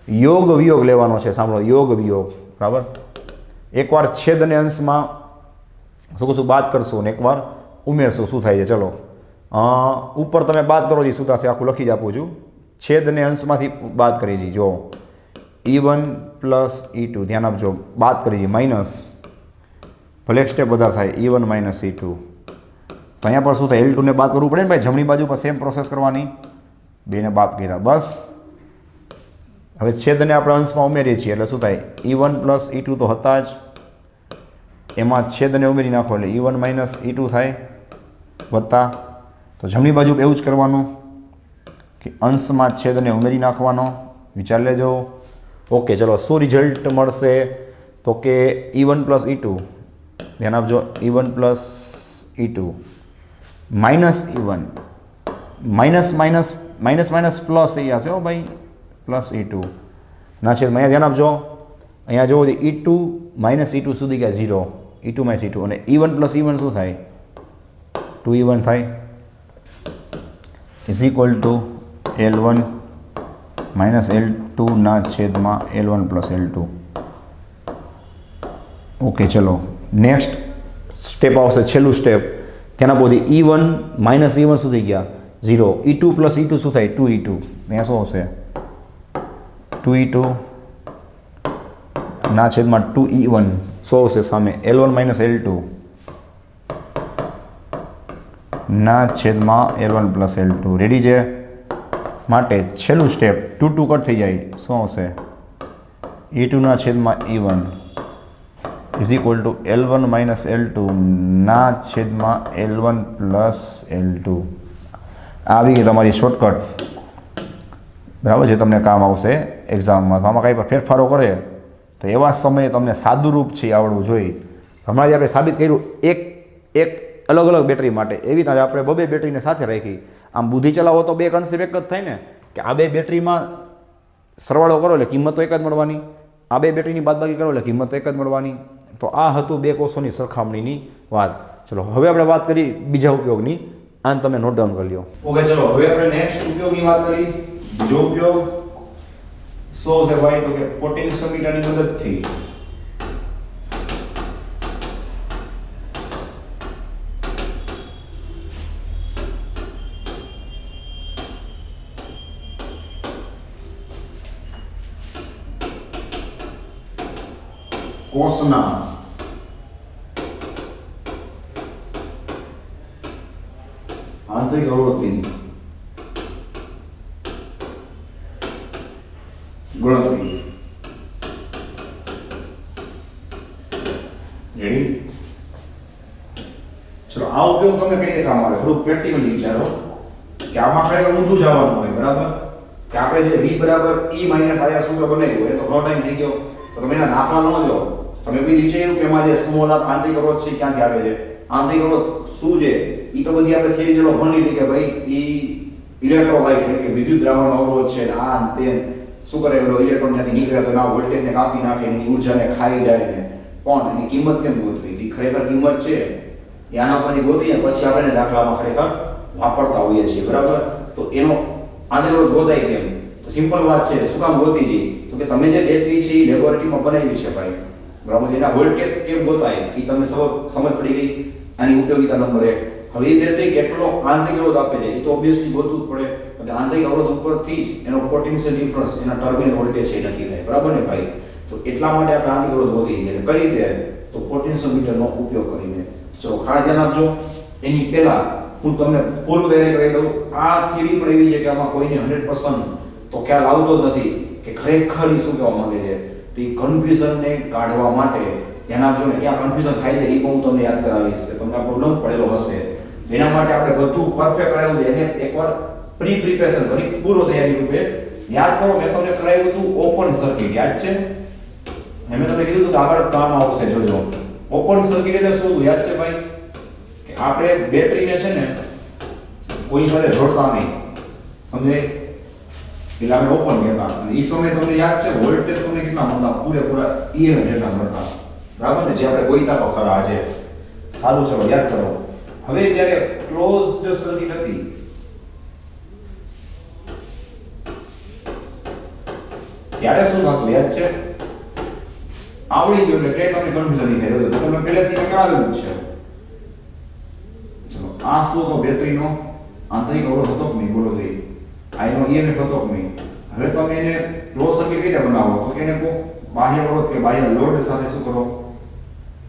યોગ વિયોગ લેવાનો છે, સાંભળો, યોગ વિયોગ બરાબર. એકવાર છેદ અને અંશમાં શું બાદ કરશો ને એકવાર ઉમેરશો, શું થાય છે ચલો. ઉપર તમે બાદ કરો શું થશે, આખું લખી જ આપું છું. છેદ અને અંશમાંથી બાદ કરી દઈએ, જો E1 પ્લસ E2 ધ્યાન આપજો, બાદ કરી દઈએ માઇનસ, ભલે એક સ્ટેપ વધારે થાય E1 માઇનસ E2. તો અહીંયા પર શું થાય, L2 ને બાદ કરવું પડે ને ભાઈ, જમણી બાજુ પર સેમ પ્રોસેસ કરવાની, બેને બાદ કર્યા બસ. હવે છેદને આપણે અંશમાં ઉમેરીએ છીએ એટલે શું થાય, E1 પ્લસ E2 તો હતા જ, એમાં છેદને ઉમેરી નાખો એટલે E1 માઇનસ E2 થાય વત્તા. તો જમણી બાજુ એવું જ કરવાનું કે અંશમાં છેદને ઉમેરી નાખવાનો, વિચાર લેજો. ઓકે, ચલો શું રિઝલ્ટ મળશે તો કે E1 પ્લસ E2, ધ્યાન આપજો, E1 plus E2 minus E1 minus minus minus minus plus થઈ જશે હો ભાઈ, પ્લસ E2 ના છેદમાં અહીંયા ધ્યાન આપજો, અહીંયા જોવો E2 માઇનસ E2 સુધી ગયા 0, E2 માઇનસ E2 અને E1 પ્લસ E1 શું થાય 2E1 થાય, is equal two L1 minus L2 ના છેદમાં L1 પ્લસ L2. ઓકે ચલો નેક્સ્ટ સ્ટેપ આવશે, છેલ્લું સ્ટેપ. તેના પછી E1 માઇનસ E1 શું થઈ ગયા 0, E2 પ્લસ E2 શું થાય 2E2, અહીંયા શું આવશે 2E2 ના છેદમાં 2E1 શું આવશે સામે L1 માઇનસ L2 ના છેદમાં L1 પ્લસ L2. રેડી છે? માટે છેલ્લું સ્ટેપ 2 2 કટ થઈ જાય, શું આવશે E2 ના છેદમાં E1 is equal two L1 minus L2 ના છેદમાં L1 પ્લસ L2. આવી ગઈ તમારી શોર્ટકટ, બરાબર, જે તમને કામ આવશે એક્ઝામમાં. તો આમાં કાંઈ પણ ફેરફારો કરે તો એવા સમયે તમને સાદું રૂપ છે આવડવું જોઈએ. હમણાં જ આપણે સાબિત કર્યું એક અલગ અલગ બેટરી માટે, એવી રીતે આપણે બબે બેટરીને સાથે રાખી. આમ બુદ્ધિ ચલાવો તો બે કન્સેપ્ટ એક જ થાય ને, કે આ બે બેટરીમાં સરવાળો કરો એટલે કિંમત તો એક જ મળવાની, આ બે બેટરીની બાદબાકી કરો એટલે કિંમત તો એક જ મળવાની. તો આ હતું બે કોષોની સરખામણીની વાત. ચલો હવે આપણે વાત કરી બીજા ઉપયોગની, આને તમે નોટ ડાઉન કરી લો. ઓકે ચલો હવે આપણે નેક્સ્ટ ઉપયોગની વાત કરી. બીજો ઉપયોગ શું છે ભાઈ, તો કે પોટેન્શિયોમીટરની મદદથી કોષના આંતરિક અવરોધની ગણતરી. રેડી? ચલો આ ઉપયોગ તમને કઈ રીતે કામ આવે, થોડું પ્રેક્ટિકલી વિચારો કે આમાં આપણે ઊંધું જવાનું હોય, બરાબર, કે આપણે જે V બરાબર E માઇનસ આયા સૂત્ર બનાવ્યું હોય તો ઘણો ટાઈમ થઈ ગયો, તો તમે એના દાખલા ન જો, તમે બી વિચાર્યું કે એમાં જે સ્મોલ આંતરિક અવરોધ છે ક્યાંથી આવે છે, આંતરિક અવરોધ શું છે, એ તો બધી આપણે થિયરી ચલો ભણી લીધી કે ભાઈ એ ઇલેક્ટ્રોલાઇટ એટલે કે વિદ્યુત દ્રાવણ અવરોધ છે, આ તે શું કરે પેલો ઇલેક્ટ્રોન ત્યાંથી નીકળે તો એના વોલ્ટેજને કાપી નાખે, એની ઉર્જાને ખાઈ જાય ને, પણ એની કિંમત કેમ ગોતવી, એ ખરેખર કિંમત છે એ આના પછી ગોતીને પછી આપણે દાખલામાં ખરેખર વાપરતા હોઈએ છીએ, બરાબર. તો એનો આંતરિક અવરોધ ગોતાય કેમ, તો સિમ્પલ વાત છે, શું કામ ગોતી જઈ, તો કે તમે જે બેટરી છે એ લેબોરેટરીમાં બનાવી છે ભાઈ, બરાબર, એના વોલ્ટેજ કેમ ગોતાય એ તમને સમજ પડી ગઈ. આની ઉપયોગિતા નંબર 1. હવે એ બેટરી કેટલો આંતરિક અવરોધ આપે છે એ તો ઓબ્વિયસલી ગોતવું જ પડે, એટલે આંતરિક અવરોધ ઉપરથી જ એનો પોટેન્શિયલ ડિફરન્સ, એના ટર્મિનલ વોલ્ટેજ છે એ નક્કી થાય, બરાબર ને ભાઈ. તો એટલા માટે આપણે આંતરિક અવરોધ ગોતી છે. કઈ રીતે? તો પોટેન્શિયોમીટરનો ઉપયોગ કરીને. ચલો ખાસ ધ્યાન આપજો. એની પહેલા હું તમને પૂર્વ તૈયારી કરી દઉં. આ થિયરી પણ એવી છે કે આમાં કોઈને 100% તો ખ્યાલ આવતો જ નથી કે ખરેખર શું કહેવા માંગે છે. તો એ કન્ફ્યુઝનને કાઢવા માટે ધ્યાન આપજો ને, ક્યાં કન્ફ્યુઝન થાય છે એ પણ હું તમને યાદ કરાવીશ, તમને પ્રોબ્લેમ પડેલો હશે. એના માટે આપણે બધું પરફેક્ટ કરાવ્યું છે, એને એકવાર પ્રિપેરેશન કરી પૂર્વ તૈયારી રૂપે યાદ કરો. મેં તમને કરાવ્યું હતું ઓપન સર્કિટ, યાદ છે? મેં તમને કીધું હતું કે આગળ કામ આવશે, જોજો. ઓપન સર્કિટ એટલે શું હતું, યાદ છે ભાઈ? કે આપણે બેટરીને છે ને કોઈ સાથે જોડતા નહીં, સમજાય? એટલે આપણે ઓપન કહેતા. અને એ સમયે તમને યાદ છે વોલ્ટેજ તમને કેટલા મળતા, પૂરેપૂરા EM જેટલા મળતા, બરાબર ને, જે આપણે ગોઈતા તો ખરા છે. સારું, ચલો યાદ કરો. હવે જ્યારે ક્લોઝડ સર્કિટ હતી ત્યારે શું થતું, યાદ છે? આવડી ગયું એટલે કે તમને કન્ફ્યુઝન નહીં થાય, તો તમે પહેલેથી કરાવેલું છે. ચલો આ શું તો બેટરીનો આંતરિક અવરોધ હતો કે નહીં, બોલો ભાઈ, આ એનો EMF હતો કે નહીં. હવે તમે એને ક્લોઝ સર્કિટ કઈ રીતે બનાવો, તો કે એને બાહ્ય અવરોધ કે બાહ્ય લોડ સાથે શું કરો,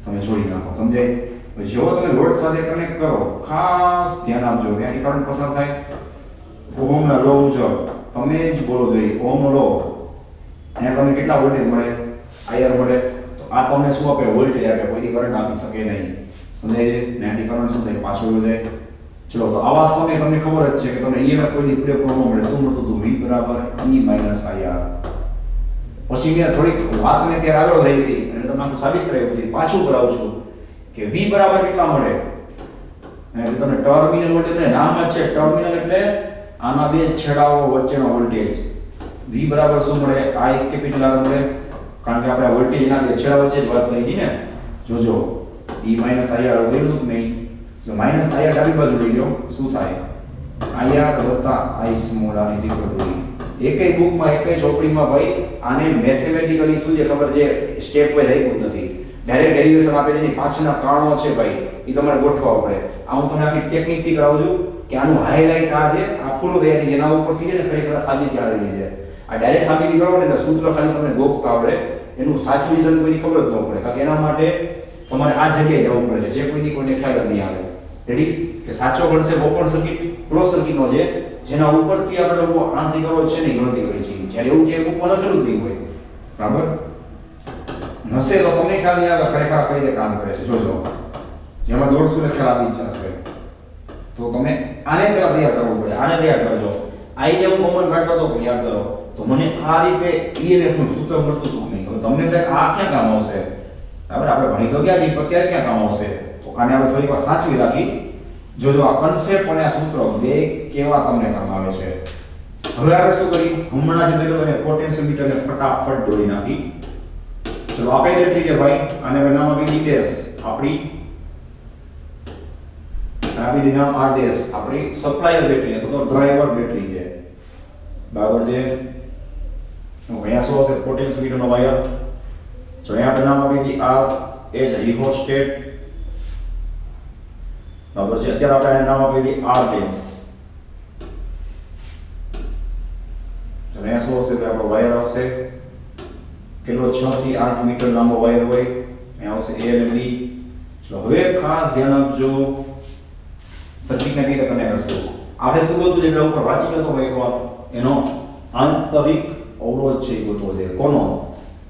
તમે જોડી નાખો, સમજાય? જો તમે લોડ સાથે કનેક્ટ કરો, ખાસ ધ્યાન આપજો, ત્યાંથી કરંટ પસાર થાય. ઓહમના લો મુજબ તમે જ બોલો જોઈએ, ઓહમનો લો, અહીંયા તમને કેટલા વોલ્ટેજ મળે, IR મળે. તો આ તમને શું આપે, વોલ્ટેજ આપે, કોઈથી કરંટ આપી શકે નહીં, સમજાય છે? ત્યાંથી કરંટ શું થાય, પાછો વયો જાય. ચલો તો આવા સમયે તમને ખબર જ છે કે તમને EMF કોઈથી પૂરેપૂરો ન મળે. શું મળતું હતું? V બરાબર E માઇનસ IR. પછી મેં થોડીક વાતને ત્યારે આગળ લઈ હતી અને તમને આખું સાબિત કરાવ્યું છે, પાછું કરાવું છું કે V બરાબર કેટલા મળે, અને તમને ટર્મિનલ વોલ્ટેજ ને નામ જ છે ટર્મિનલ એટલે આના બે છેડાઓ વચ્ચેનો વોલ્ટેજ V બરાબર શું મળે I કેપિટલ R મળે કારણ કે આપણે વોલ્ટેજ ના બે છેડા વચ્ચે જ વાત કરી હતી ને જોજો E માઈનસ IR ગયેલું જ નહીં તો માઈનસ IR ડાબી બાજુ લઈ લો શું થાય IR વત્તા I small r is equal two એકેય બુકમાં એકેય ચોપડીમાં ભાઈ આને મેથેમેટિકલી શું છે ખબર છે સ્ટેપ વાઇઝ આપ્યું નથી ડાયરેક્ટ ડેરિવેશન આપે છે એની પાછળના કારણો છે ભાઈ એ તમારે ગોઠવવા પડે આ હું તમને આખી ટેકનિકથી કરાવું છું કે આનું હાઇલાઇટ આ છે આ પૂરું તૈયારી છે એના ઉપરથી છે ને ખરેખર સાબિતી આવેલી છે આ ડાયરેક્ટ સાબિતી કરો ને એટલે સૂત્ર ખાલી તમને ગોખતા આવડે એનું સાચું રીઝન કોઈ ખબર જ ન પડે કારણ કે એના માટે તમારે આ જગ્યાએ જવું પડે છે જે કોઈથી કોઈને ખ્યાલ જ નહીં આવે રેડી કે સાચો કોન્સેપ્ટ ઓપન સર્કિટ ક્લોઝ સર્કિટનો છે જેના ઉપરથી આપણે લોકો આંતરિક અવરોધ છે ને ગણતરી કરીએ છીએ જ્યારે એવું કે બુકમાં લખેલું જ નહીં હોય બરાબર નસે તો તમને ખ્યાલ નહીં આવે ખરેખર કઈ રીતે કામ કરે છે જોજો જેમાં દોડશું ને ખ્યાલ આવી જ જશે તો તમે આને પહેલા તૈયાર કરવું પડે આને તૈયાર કરજો આઈને હું કોમન કાઢતો હતો પણ યાદ કરો તો મને આ રીતે EMF નું સૂત્ર મળતું હતું નહીં હવે તમને થાય આ ક્યાં કામ આવશે બરાબર આપણે ભણી તો ગયા છીએ પણ ત્યારે ક્યાં કામ આવશે તો આને આપણે થોડીક વાર સાચવી રાખી જોજો આ કન્સેપ્ટ અને આ સૂત્ર બે કેવા તમને કામ આવે છે હવે આપણે શું કરી હમણાં જ મેં અને પોટેન્શિયોમીટરને ફટાફટ દોડી નાખી ચલો આ કઈ બેટરી છે ભાઈ આને મેં નામ આપી DS આપણી આપણી નામ RDS આપણી સપ્લાયર બેટરી અથવા તો ડ્રાઈવર બેટરી છે બરાબર છે અહીંયા શું હશે પોટેન્શિયોમીટરનો વાયર જો અહીંયા આપણે નામ આપી દીધી R એજ રિહોસ્ટેટ બરાબર છે અત્યારે આપણે નામ આપી દીધી RDS જો અહીંયા શું હશે કે આપણો વાયર આવશે કેટલો 6 થી 8 મીટર લાંબો વાયર હોય અહીંયા આવશે A અને B ચલો હવે ખાસ ધ્યાન આપજો સર્કિટને કઈ રીતે કનેક્ટ કરશું આપણે શું ગોતું છે એટલે ઉપર વાંચી લેતો હોય એકવાર એનો આંતરિક અવરોધ છે એ ગોતવો છે કોનો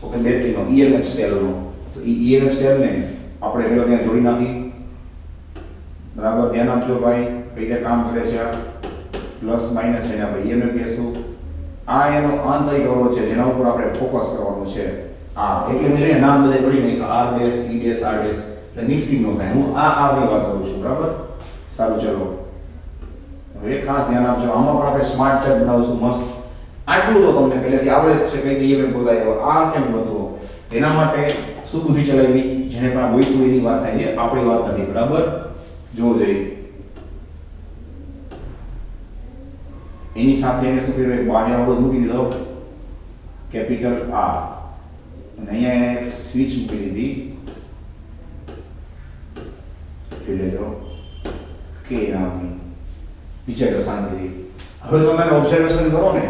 તો કે બેટરીનો EMF સેલનો તો એ EMF સેલને આપણે પેલો ત્યાં જોડી નાખી બરાબર ધ્યાન આપજો ભાઈ કઈ રીતે કામ કરે છે આ પ્લસ માઇનસ છે આપણે EMF કહેશું આ એનો આંતરિક અવરોધ છે જેના ઉપર આપણે ફોકસ કરવાનું છે આ એટલે મેં નામ બધા પડી નાખ્યા R dash E dash R dash એટલે મિક્સિંગ નો થાય હું આ ની વાત કરું છું બરાબર સારું ચલો હવે ખાસ ધ્યાન આપજો આમાં પણ આપણે સ્માર્ટ ટેપ બનાવશું મસ્ત આટલું તો તમને પહેલેથી આવડે જ છે કઈ EMF બોલાય આ કેમ નહોતું એના માટે શું બુદ્ધિ ચલાવી જેને પણ બોઈતું એની વાત થાય છે આપણી વાત નથી બરાબર જોવો જોઈએ એની સાથે એને શું કર્યું બાહ્ય અવરોધ મૂકી દીધો કેપિટલ R અને અહીંયા એને સ્વિચ મૂકી દીધી જોઈ લેજો કે નામની વિચારો શાંતિથી હવે તમે ઓબ્ઝર્વેશન કરો ને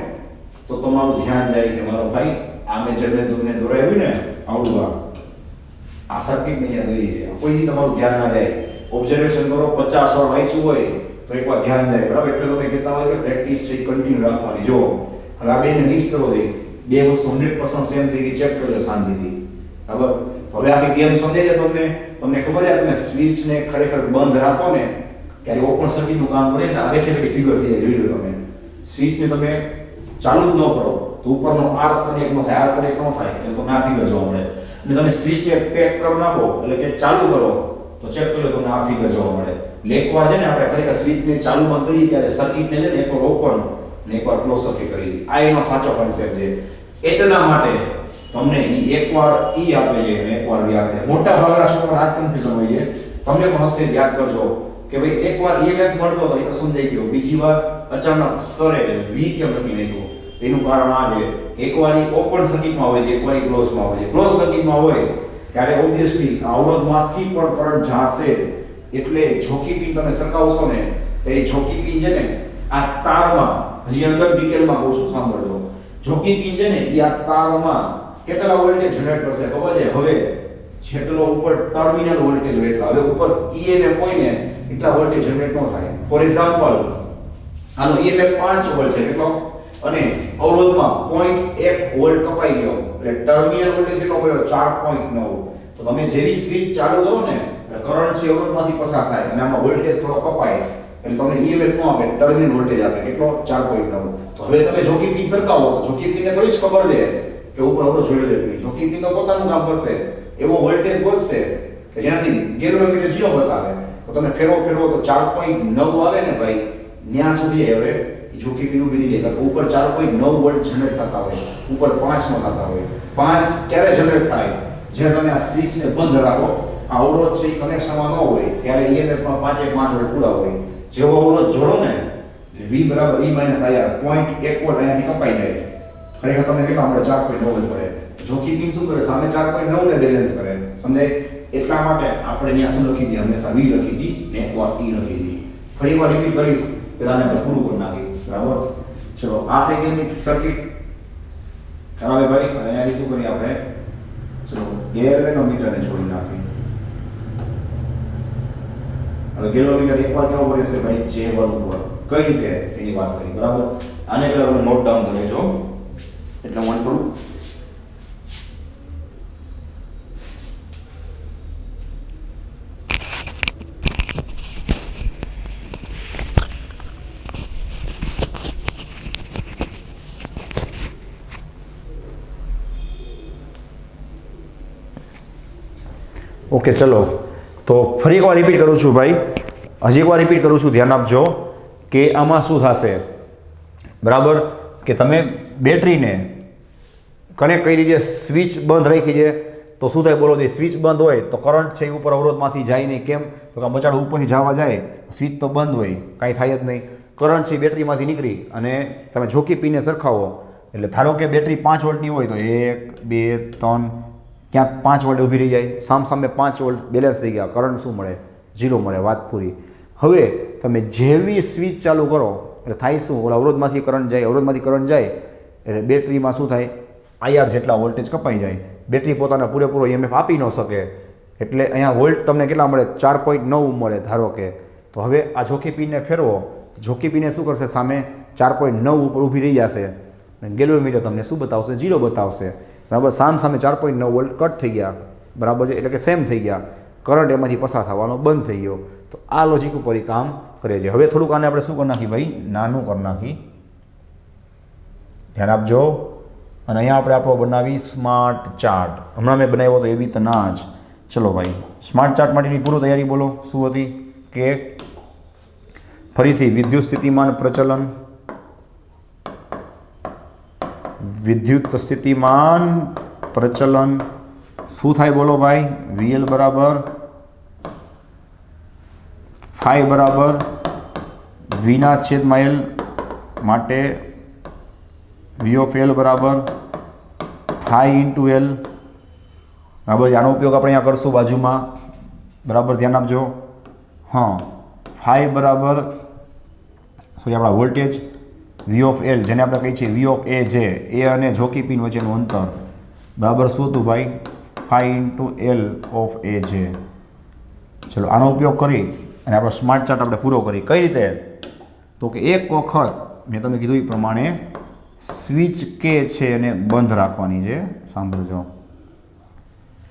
તો તમારું ધ્યાન જાય કે મારો ભાઈ આ મેં જેને તમને દોરાવ્યું ને આવડું આ સર્કિટ ને યાદ રહી છે કોઈની તમારું ધ્યાન ના જાય ઓબ્ઝર્વેશન કરો 50 વાર વાંચ્યું હોય તો એકવાર ધ્યાન જાય બરાબર એટલે તમે કહેતા હોય કે પ્રેક્ટિસ છે કન્ટિન્યુ રાખવાની જો હવે આ બેને મિક્સ કરો દે બે વસ્તુ 100% સેમ થઈ ગઈ ચેક કરજો શાંતિથી બરાબર હવે આખી ગેમ સમજાય છે તમને ખબર છે તમે સ્વિચ ને ખરેખર બંધ રાખો ને ત્યારે ઓપન સર્કિટ નું કામ કરે એટલે આ બેઠે બેઠી ફિગર થઈ જોઈ લો તમે સ્વિચ ને તમે ચાલુ જ ન કરો તો ઉપરનો R કનેક્ટ નો થાય R કનેક્ટ નો થાય એટલે તમને આ ફિગર જોવા મળે અને તમે સ્વિચ ને પેક કરી નાખો એટલે કે ચાલુ કરો તો ચેક કરી લો તમને આ ફિગર જોવા મળે એટલે એકવાર છે ને આપણે ખરેખર સ્વિચ ને ચાલુ બંધ કરીએ ત્યારે સર્કિટ ને છે ને એકવાર ઓપન અને એકવાર ક્લોઝ સર્કિટ કરી આ એનો સાચો કોન્સેપ્ટ છે એટલા માટે તમને એકવાર E આપે છે અને એકવાર V આપે છે મોટા ભાગના સ્ટુડન્ટ આ કન્ફ્યુઝન હોય છે તમને પણ હશે યાદ કરજો કે ભાઈ એકવાર EMF મળતો તો એ તો સમજાઈ ગયો બીજી વાર અચાનક સરે V કેમ નથી નાખ્યો એનું કારણ આ છે કે એકવાર એ ઓપન સર્કિટમાં હોય છે એકવાર એ ક્લોઝમાં હોય છે ક્લોઝ સર્કિટમાં હોય ત્યારે ઓબ્વિયસલી અવરોધમાંથી પણ કરંટ જાશે એટલે જોકી પિન તમે સરકાવશો ને તો એ જોકી પિન છે ને આ તારમાં હજી અંદર ડિટેલમાં કહું છું સાંભળજો જોકી પિન છે ને એ આ તારમાં કેટલા વોલ્ટેજ જનરેટ કરશે ખબર છે હવે જેટલો ઉપર ટર્મિનલ વોલ્ટેજ હોય એટલા હવે ઉપર EMF હોય ને એટલા વોલ્ટેજ જનરેટ ન થાય ફોર એક્ઝામ્પલ આનો EMF 5 વોલ્ટ છે કેટલો અને અવરોધમાં 0.1 વોલ્ટ કપાઈ ગયો એટલે ટર્મિનલ વોલ્ટેજ કેટલો પડ્યો 4.9 તો તમે જેવી સ્વિચ ચાલુ કરો ને એટલે કરંટ છે અવરોધમાંથી પસાર થાય અને આમાં વોલ્ટેજ થોડો કપાય એટલે તમને EMF નો આપે ટર્મિનલ વોલ્ટેજ આપે કેટલો 4.9 તો હવે તમે જોકી પિન સરકાવો તો જોકી પિનને થોડી જ ખબર છે કે ઉપર અવરોધ જોડેલો છે જોકી પિન તો પોતાનું કામ કરશે એવો વોલ્ટેજ બોલશે કે જેનાથી ગેલોમીટર 0 બતાવે તો તમે ફેરવો તો 4.9 આવે ને ભાઈ, ત્યાં સુધી હવે ઝોકી પીન ઊભી રહી જાય. ઉપર 4.9 વોલ્ટ જનરેટ થતા હોય, ઉપર 5 નો થતા હોય. 5 ક્યારે જનરેટ થાય? જ્યારે તમે આ સ્વિચને બંધ રાખો, આ અવરોધ છે એ કનેક્શનમાં ન હોય ત્યારે EMF માં 5 વોલ્ટ પૂરા હોય. જેવો અવરોધ જોડો ને V બરાબર E માઇનસ IR 0.1 વોલ્ટ અહીંયાથી કપાઈ જાય. ખરેખર તમને કેટલા મળે? 4.9 જ મળે. ઝોકી પીન શું કરે? સામે 4.9 ને બેલેન્સ કરે. સમજાય? એટલા માટે આપણે ત્યાં શું લખી દઈએ? હંમેશા V લખી દી ને એકવાર E લખી દી. ફરી વાર રિપીટ કરીશ, પેલાને આપણે પૂરું કરી નાખી. બરાબર? ચલો, આ થઈ ગઈ સર્કિટ. હવે ભાઈ અહીંયાથી શું કરીએ આપણે? ચલો, ગેલ્વેનોમીટરને જોડી નાખીએ. હવે ગેલ્વેનોમીટર એકવાર કેવો પડે છે ભાઈ? J1 ઉપર. કઈ રીતે એની વાત કરી. બરાબર? આને પહેલા હું નોટ ડાઉન કરી લેજો એટલે હું થોડું ઓકે. ચલો, તો ફરી એકવાર રિપીટ કરું છું ભાઈ, હજી એકવાર રિપીટ કરું છું, ધ્યાન આપજો કે આમાં શું થશે. બરાબર? કે તમે બેટરીને કનેક્ટ કરી દીધી, સ્વિચ બંધ રાખી છે તો શું થાય બોલો? જે સ્વિચ બંધ હોય તો કરંટ છે એ ઉપર અવરોધમાંથી જાય નહીં. કેમ? તો કે બચાડો ઉપરથી જવા જાય, સ્વિચ તો બંધ હોય, કાંઈ થાય જ નહીં. કરંટ છે બેટરીમાંથી નીકળી અને તમે ઝોકી પીને સરખાવો એટલે ધારો કે બેટરી 5 વોલ્ટની હોય તો 1 2 3 ક્યાંક 5 વોલ્ટ ઊભી રહી જાય, સામે 5 વોલ્ટ બેલેન્સ થઈ ગયા, કરંટ શું મળે? 0 મળે. વાત પૂરી. હવે તમે જેવી સ્વિચ ચાલુ કરો એટલે થાય શું? ઓલા અવરોધમાંથી કરંટ જાય, અવરોધમાંથી કરંટ જાય એટલે બેટરીમાં શું થાય? IR જેટલા વોલ્ટેજ કપાઈ જાય. બેટરી પોતાના પૂરેપૂરો EMF આપી ન શકે એટલે અહીંયા વોલ્ટ તમને કેટલા મળે? 4.9 મળે ધારો કે. તો હવે આ ઝોકી પીનને ફેરવો, ઝોકી પીને શું કરશે? સામે 4.9 ઉપર ઊભી રહી જશે અને ગેલ્વેનોમીટર તમને શું બતાવશે? 0 બતાવશે. બરાબર? સામે 4.9 વોલ્ટ કટ થઈ ગયા. બરાબર છે? એટલે કે સેમ થઈ ગયા, કરંટ એમાંથી પસાર થવાનો બંધ થઈ ગયો. તો આ લોજિક ઉપર એ કામ કરે છે. હવે થોડુંક આને આપણે શું કરી નાખી ભાઈ? નાનું કરી નાખી. ધ્યાન આપજો. અને અહીંયા આપણે આપણો બનાવી સ્માર્ટ ચાર્ટ. હમણાં મેં બનાવ્યો તો એવી રીતે ના જ. ચલો ભાઈ, સ્માર્ટ ચાર્ટ માટેની પૂર્વ તૈયારી બોલો શું હતી? કે ફરીથી વિદ્યુત સ્થિતિમાન પ્રચલન, વિદ્યુત સ્થિતિમાન પ્રચલન શું થાય બોલો ભાઈ? VL બરાબર ફાઈ બરાબર વીના છેદમાં L માટે V ઓફ L બરાબર ફાઈ ઇન્ટુ L. બરાબર? આનો ઉપયોગ આપણે અહીંયા કરશું બાજુમાં. બરાબર? ધ્યાન આપજો. હા, ફાઈ બરાબર સોરી આપણા વોલ્ટેજ V ઓફ L જેને આપણે કહીએ છીએ V ઓફ A જે એ અને ઝોકી પીન વચ્ચેનું અંતર. બરાબર? શું હતું ભાઈ? Phi into L of A J. ચલો, આનો ઉપયોગ કરી અને આપણો સ્માર્ટ ચાર્ટ આપણે પૂરો કરી. કઈ રીતે? તો કે એક વખત મેં તમે કીધું એ પ્રમાણે સ્વિચ કે છે એને બંધ રાખવાની છે. સાંભળજો,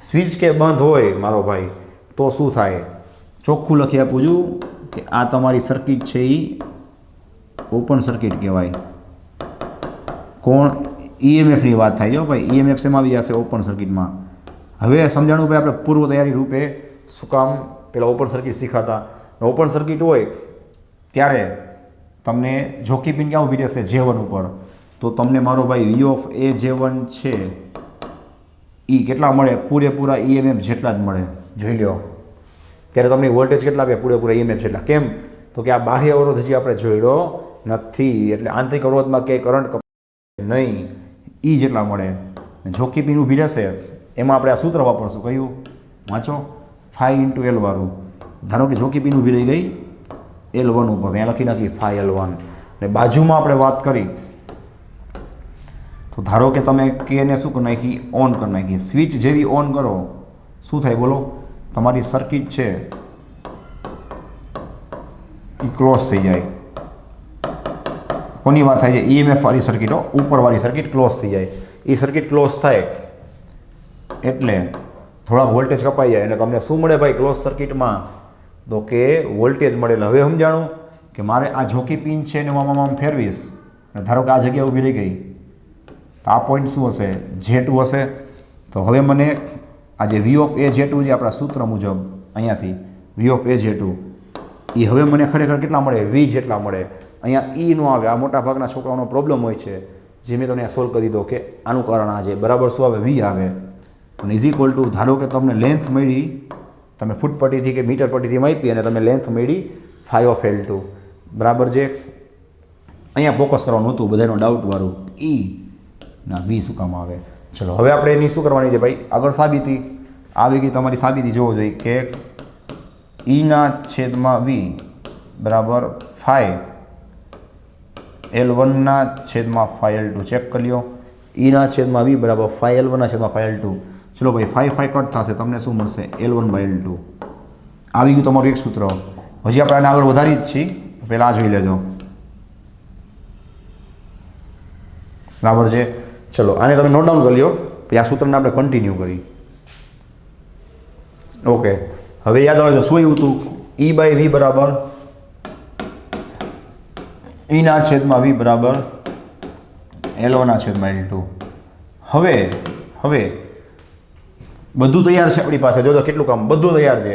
સ્વિચ કે બંધ હોય મારો ભાઈ તો શું થાય? ચોખ્ખું લખી આપું છું કે આ તમારી સર્કિટ છે એ ઓપન સર્કિટ કહેવાય. કોણ? EMFની વાત થાય છે ભાઈ. EMF શેમાં આવી જશે? ઓપન સર્કિટમાં. હવે સમજાણું ભાઈ આપણે પૂર્વ તૈયારી રૂપે શું કામ પેલા ઓપન સર્કિટ શીખાતા. ઓપન સર્કિટ હોય ત્યારે તમને ઝોકી પીન ક્યાં ઊભી રહેશે? J1 ઉપર. તો તમને મારો ભાઈ V ઓફ A J1 છે એ કેટલા મળે? પૂરેપૂરા EMF જેટલા જ મળે. જોઈ લો ત્યારે તમને વોલ્ટેજ કેટલા આપે? પૂરેપૂરા EMF જેટલા. કેમ? તો કે આ બાહ્ય અવરોધ હજી આપણે જોડ્યો નથી એટલે આંતરિક અવરોધમાં કે કરંટ નહીં, એ જેટલા મળે. ઝોકી પીન ઊભી રહેશે એમાં આપણે આ સૂત્ર વાપરશું. કયું? વાંચો. ફાઈ ઇન્ટુ L વાળું. ધારો કે ઝોકી પીન ઊભી રહી ગઈ L1 ઉપર, ત્યાં લખી નાખી ફાઈ L1. ને બાજુમાં આપણે વાત કરી તો ધારો કે તમે કેને શું કરી નાખી? ઓન કરી નાખી. સ્વિચ જેવી ઓન કરો શું થાય બોલો? તમારી સર્કિટ છે એ ક્લોઝ થઈ જાય. કોની વાત થાય છે? EMF વાળી સર્કિટ, ઉપરવાળી સર્કિટ ક્લોઝ થઈ જાય. એ સર્કિટ ક્લોઝ થાય એટલે થોડાક વોલ્ટેજ કપાઈ જાય અને તમને શું મળે ભાઈ ક્લોઝ સર્કિટમાં? તો કે વોલ્ટેજ મળે. હવે સમજાણું કે મારે આ ઝોકી પિન છે ને હું આમ ફેરવીશ, ધારો કે આ જગ્યા ઊભી રહી ગઈ તો આ પોઈન્ટ શું હશે? J2 હશે. તો હવે મને આ જે V ઓફ A J2 જે આપણા સૂત્ર મુજબ અહીંયાથી વી ઓફ એ જે ટુ એ હવે મને ખરેખર કેટલા મળે વી જેટલા મળે. અહીંયા ઈ નો આવે. આ મોટા ભાગના છોકરાઓનો પ્રોબ્લેમ હોય છે જે મેં તમને સોલ્વ કરી દીધો કે આનું કારણ આ છે. બરાબર શું આવે વી આવે અને ઇઝ ઇક્વલ ટુ ધારો કે તમને લેન્થ મળી તમે ફૂટ પટ્ટીથી કે મીટર પટ્ટીથી માપી અને તમે લેન્થ મળી 5 ઓફ L2 બરાબર છે. અહીંયા ફોકસ કરવાનું હતું બધાનો ડાઉટવાળું ઈ ના વી શું કામ આવે. ચલો હવે આપણે એની શું કરવાની છે ભાઈ આગળ સાબિતી આવી ગઈ. તમારી સાબિતી જોવો જોઈએ કે ઈના છેદમાં વી બરાબર 5 L1ના છેદમાં 5 L2 ચેક કરી લો. ઈના છેદમાં વી બરાબર 5 L1ના છેદમાં 5 L2. ચલો ભાઈ 5 5 કટ થશે તમને શું મળશે L1/L2 આવી ગયું તમારું એક સૂત્ર. હજી આપણે આને આગળ વધારી જ છીએ પહેલાં આ જોઈ લેજો બરાબર છે. ચલો આને તમે નોટ ડાઉન કરી લો પછી આ સૂત્રને આપણે કન્ટિન્યુ કરી. ઓકે હવે યાદ આવજો શું એવું હતું E/V બરાબર ઈના છેદમાં વી બરાબર L1ના છેદમાં L2. હવે બધું તૈયાર છે આપણી પાસે. જોજો કેટલું કામ બધું તૈયાર છે.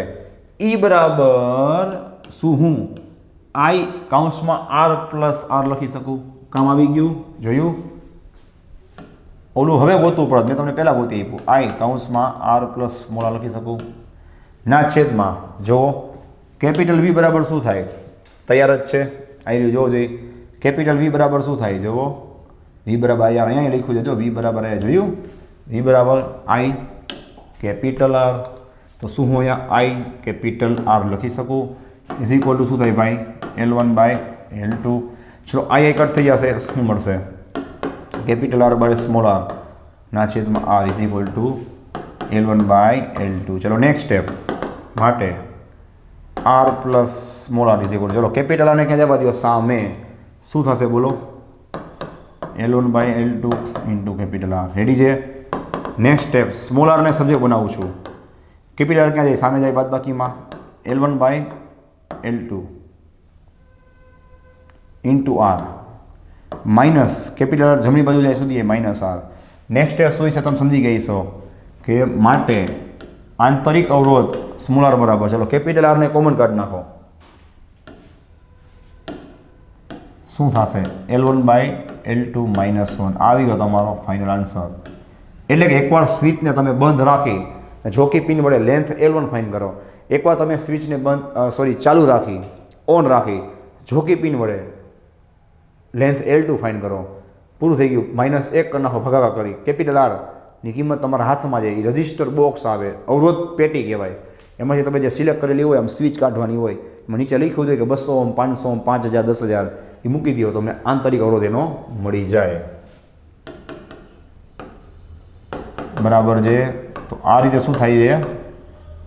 E બરાબર શું હું I કૌંસમાં R પ્લસ R લખી શકું. કામ આવી ગયું જોયું. ઓલું હવે ગોતવું પડે મેં તમને પહેલાં ગોતી આપ્યું. I કૌંસમાં R પ્લસ સ્મોલ R લખી શકું ના છેદમાં જો કેપિટલ V બરાબર શું થાય તૈયાર જ છે. આવી રહ્યું જોવો જોઈએ કેપિટલ V બરાબર શું થાય જુઓ V બરાબર અહીંયા લખ્યું છે જો V બરાબર અહીંયા જોયું V બરાબર I કેપિટલ R તો શું હું અહીંયા I કેપિટલ R લખી શકું ઇઝ ઇક્વલ ટુ શું થાય ભાઈ L1/L2. ચલો I કટ થઈ જશે શું મળશે capital R by small r ના છેદમાં R is equal to L1/L2. ચલો નેક્સ્ટ સ્ટેપ માટે R plus small r is equal ચલો કેપિટલ આને ક્યાં જવા દો સામે શું થશે બોલો L1/L2 into capital R. Ready છે. નેક્સ્ટ સ્ટેપ સ્મોલ r ને સબ્જેક્ટ બનાવું છું. કેપિટલ R ક્યાં જાય સામે જાય બાદ બાકીમાં L1/L2 into R minus capital R જમણી બાજુ જાય સુધી માઇનસ R. નેક્સ્ટ સ્ટેપ શું છે તમે સમજી ગઈ છો કે માટે આંતરિક અવરોધ સ્મોલ r બરાબર ચલો કેપિટલ R ને કોમન કાઢી નાખો શું થશે L1/L2 -1 આવી ગયો તમારો ફાઇનલ આન્સર. એટલે કે એકવાર સ્વિચને તમે બંધ રાખી જોકી પિન વડે લેન્થ L1 ફાઇન કરો. એકવાર તમે સ્વિચને ચાલુ રાખી ઓન રાખી જોકી પિન વડે લેન્થ L2 ફાઇન કરો. પૂરું થઈ ગયું -1 કરી નાખો ભગાકા કરી. કેપિટલ R ની કિંમત તમારા હાથમાં જાય. એ રજિસ્ટર બોક્સ આવે અવરોધ પેટી કહેવાય. એમાંથી તમે જે સિલેક્ટ કરેલી હોય આમ સ્વિચ કાઢવાની હોય એમાં નીચે લખ્યું છે કે 200 ઓમ 500 ઓમ 5000 10000 એ મૂકી દો તમને આંતરિક અવરોધ એનો મળી જાય. બરાબર છે. તો આ રીતે શું થાય છે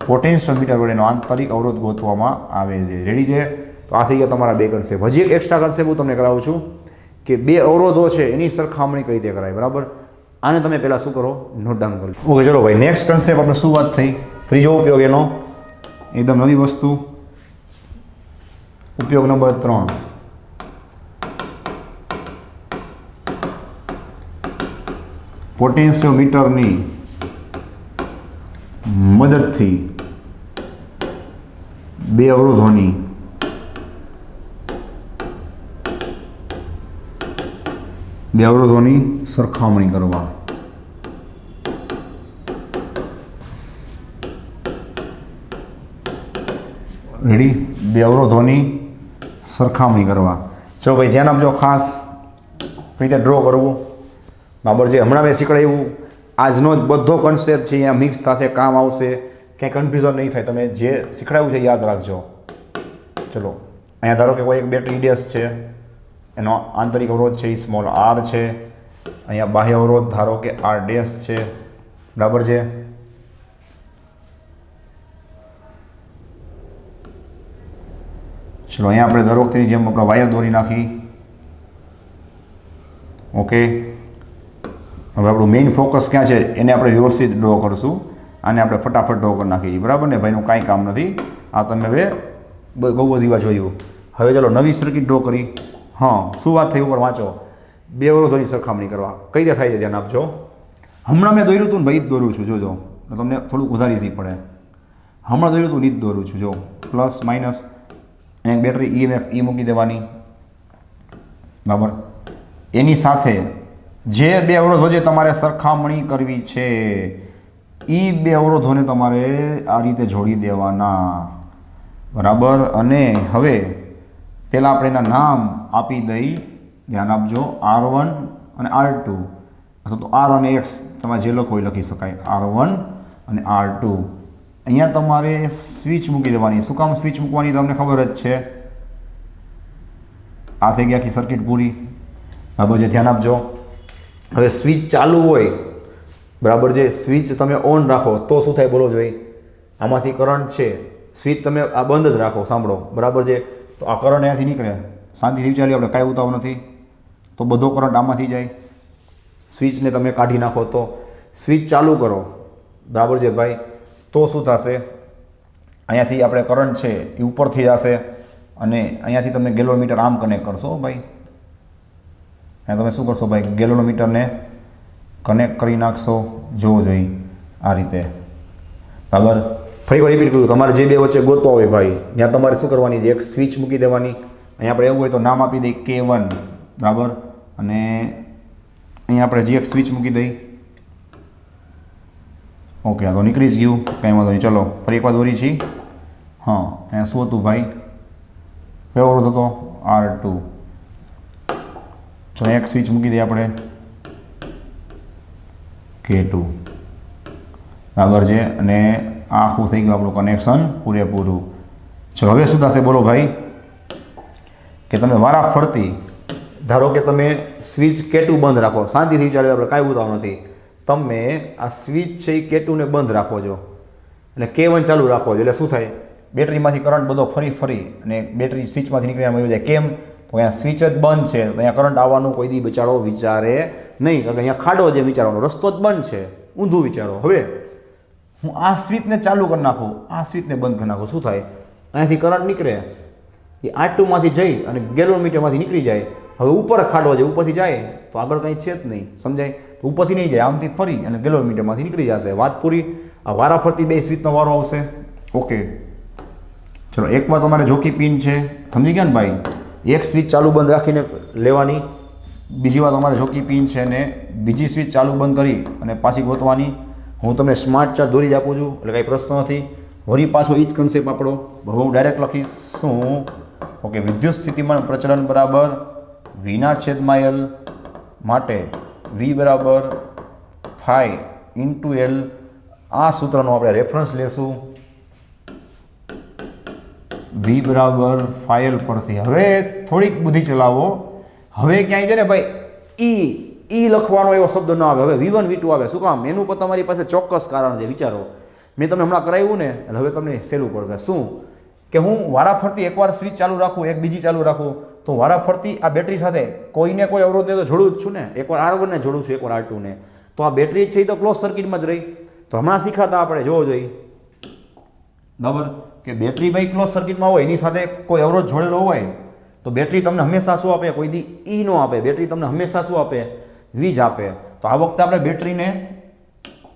પોટેન્શિયોમીટર વડે એનો આંતરિક અવરોધ ગોતવામાં આવે છે. રેડી છે. તો આ થઈ ગયા તમારા બે કન્સેપ્ટ. હજી એક એક્સ્ટ્રા કન્સેપ્ટ હું તમને કરાવું છું કે બે અવરોધો છે એની સરખામણી કઈ રીતે કરાય. બરાબર આને તમે પહેલાં શું કરો નોટ ડાઉન કરો. ઓકે ચલો ભાઈ નેક્સ્ટ કન્સેપ્ટ આપણે શું વાત થઈ ત્રીજો ઉપયોગ એનો એકદમ નવી વસ્તુ ઉપયોગ નંબર 3 પોટેન્શિયોમીટરની મદદથી બે અવરોધોની સરખામણી કરવા. રેડી બે અવરોધોની સરખામણી કરવા. ચલો ભાઈ ધ્યાન આપજો ખાસ રીતે ડ્રો કરવું બરાબર છે. હમણાં મેં શીખવાડ્યું આજનો જ બધો કન્સેપ્ટ છે અહીંયા મિક્સ થશે કામ આવશે ક્યાંય કન્ફ્યુઝન નહીં થાય. તમે જે શીખવાડ્યું છે યાદ રાખજો. ચલો અહીંયા ધારો કે કોઈ એક બેટરી ડેશ છે એનો આંતરિક અવરોધ છે એ સ્મોલ r છે. અહીંયા બાહ્ય અવરોધ ધારો કે r ડેશ છે બરાબર છે. ચલો અહીંયા આપણે દર વખતેની જેમ આપણે વાયર દોરી નાખી. ઓકે હવે આપણું મેઇન ફોકસ ક્યાં છે એને આપણે વ્યવસ્થિત ડ્રો કરશું. આને આપણે ફટાફટ ડ્રો કરી નાખીએ બરાબર ને ભાઈનું કાંઈ કામ નથી. આ તમે હવે બહુ બધી વાર જોયું. હવે ચલો નવી સર્કિટ ડ્રો કરી. હા શું વાત થઈ ઉપર વાંચો. બે અવરોધોની સરખામણી કરવા કઈ રીતે થાય છે ધ્યાન આપજો. હમણાં મેં દોર્યું હતું ને ભાઈ જ દોરું છું જોજો તમને થોડુંક વધારે ઇઝી પડે. હમણાં દોર્યું તું નીચ દોરું છું જો પ્લસ માઇનસ અહીંયા બેટરી EMF E મૂકી દેવાની બરાબર. એની સાથે જે બે અવરોધ વચ્ચે તમારે સરખામણી કરવી છે એ બે અવરોધોને તમારે આ રીતે જોડી દેવાના બરાબર. અને હવે પહેલાં આપણે એના નામ આપી દઈ, ધ્યાન આપજો, R1 અને R2 અથવા તો R અને X તમારે જે લખો એ લખી શકાય, R1 અને R2. અહીંયા તમારે સ્વિચ મૂકી દેવાની. શું કામ સ્વિચ મૂકવાની તમને ખબર જ છે. આ થઈ ગઈ આખી સર્કિટ પૂરી બરાબર છે, ધ્યાન આપજો. હવે સ્વિચ ચાલુ હોય બરાબર, જે સ્વિચ તમે ઓન રાખો તો શું થાય બોલો જોઈએ. આમાંથી કરંટ છે, સ્વિચ તમે આ બંધ જ રાખો, સાંભળો બરાબર છે, તો આ કરંટ અહીંયાથી નીકળે. શાંતિથી વિચારી આપણે કાંઈ ઉતાવળ નથી, તો બધો કરંટ આમાંથી જાય. સ્વિચને તમે કાઢી નાખો તો સ્વિચ ચાલુ કરો બરાબર છે ભાઈ, તો શું થશે, અહીંયાથી આપણે કરંટ છે એ ઉપરથી જશે અને અહીંયાથી તમે ગેલોમીટર આમ કનેક્ટ કરશો ભાઈ. અહીંયા તમે શું કરશો ભાઈ, ગેલોમીટરને કનેક્ટ કરી નાખશો, જોવો જોઈએ આ રીતે બરાબર. ફરી વાર રિપીટ કરું, તમારે જે બે વચ્ચે ગોતવા હોય ભાઈ, ત્યાં તમારે શું કરવાની છે, એક સ્વિચ મૂકી દેવાની. અહીંયા આપણે એવું હોય તો નામ આપી દઈએ K1 બરાબર, અને અહીંયા આપણે જે એક સ્વિચ મૂકી દઈ. ઓકે, આ તો નીકળી જ ગયું, કંઈ વાંધો નહીં. ચલો ફરી એકવાર દોરી છીએ. હા, અહીંયા શું હતું ભાઈ, કયો અવરોધ હતો, R2. ચલો એક સ્વિચ મૂકી દઈએ આપણે K2 બરાબર છે, અને આખું થઈ ગયું આપણું કનેક્શન પૂરેપૂરું. ચલો હવે શું થશે બોલો ભાઈ, કે તમે વારા ફરતી, ધારો કે તમે સ્વિચ K2 બંધ રાખો, શાંતિથી વિચારો, આપણે કાંઈ ઉતાવળ નથી, તમે આ સ્વિચ છે એ K2 ને બંધ રાખો છો અને K1 ચાલુ રાખો છો, એટલે શું થાય, બેટરીમાંથી કરંટ બધો ફરી અને બેટરી સ્વિચમાંથી નીકળીને વયો જાય. કેમ, તો અહીંયા સ્વિચ જ બંધ છે, તો અહીંયા કરંટ આવવાનું કોઈ દી બચારો વિચારે નહીં, કારણ કે અહીંયા ખાડો જે વિચારવાનો રસ્તો જ બંધ છે, ઊંધું વિચારો. હવે હું આ સ્વિચને ચાલુ કરી નાખું, આ સ્વિચને બંધ કરી નાખું, શું થાય, અહીંયાથી કરંટ નીકળે, એ R2માંથી જઈ અને ગેલોમીટરમાંથી નીકળી જાય. હવે ઉપર ખાડો છે, ઉપરથી જાય તો આગળ કંઈ છે જ નહીં, સમજાય, તો ઉપરથી નહીં જાય, આમથી ફરી અને ગેલોમીટરમાંથી નીકળી જશે. વાત પૂરી. આ વારા ફરતી બે સ્વિચનો વારો આવશે. ઓકે, ચલો એકમાં તમારે જોકી પિન છે, સમજી ગયા ને ભાઈ, એક સ્વિચ ચાલુ બંધ રાખીને લેવાની, બીજી વાર તમારે જોકી પિન છે ને બીજી સ્વિચ ચાલુ બંધ કરી અને પાછી ગોતવાની. હું તમને સ્માર્ટ ચાર્ટ દોરી જ આપું છું, એટલે કાંઈ પ્રશ્ન નથી. વળી પાછો એ જ કન્સેપ્ટ આપણો, હવે હું ડાયરેક્ટ લખીશ શું, ઓકે, વિદ્યુત સ્થિતિમાન પ્રચલન બરાબર Vના છેદમાં L માટે V બરાબર phi ઇન્ટુ L. આ સૂત્રનો આપણે રેફરન્સ લેશું V બરાબર phi L પરથી. હવે થોડીક બુદ્ધિ ચલાવો, હવે ક્યાંય છે ને ભાઈ ઈ લખવાનો એવો શબ્દ ન આવે, હવે V1 V2 આવે. શું કામ, એનું પણ તમારી પાસે ચોક્કસ કારણ છે. વિચારો, મેં તમને હમણાં કરાવ્યું ને, એટલે હવે તમને સહેલું પડશે. શું કે હું વારાફરતી એકવાર સ્વિચ ચાલુ રાખું, એક બીજી ચાલુ રાખું, તો વારાફરતી આ બેટરી સાથે કોઈને કોઈ અવરોધને તો જોડું જ છું ને. એકવાર R1 ને જોડું છું, એકવાર R2 ને, તો આ બેટરી છે એ તો ક્લોઝ સર્કિટમાં જ રહી. તો હમણાં શીખાતા આપણે જોવો જોઈએ બરાબર, કે બેટરી ભાઈ ક્લોઝ સર્કિટમાં હોય, એની સાથે કોઈ અવરોધ જોડેલો હોય તો બેટરી તમને હંમેશા શું આપે, કોઈ દી ઈ નો આપે, બેટરી તમને હંમેશા શું આપે, વીજ આપે. તો આ વખતે આપણે બેટરીને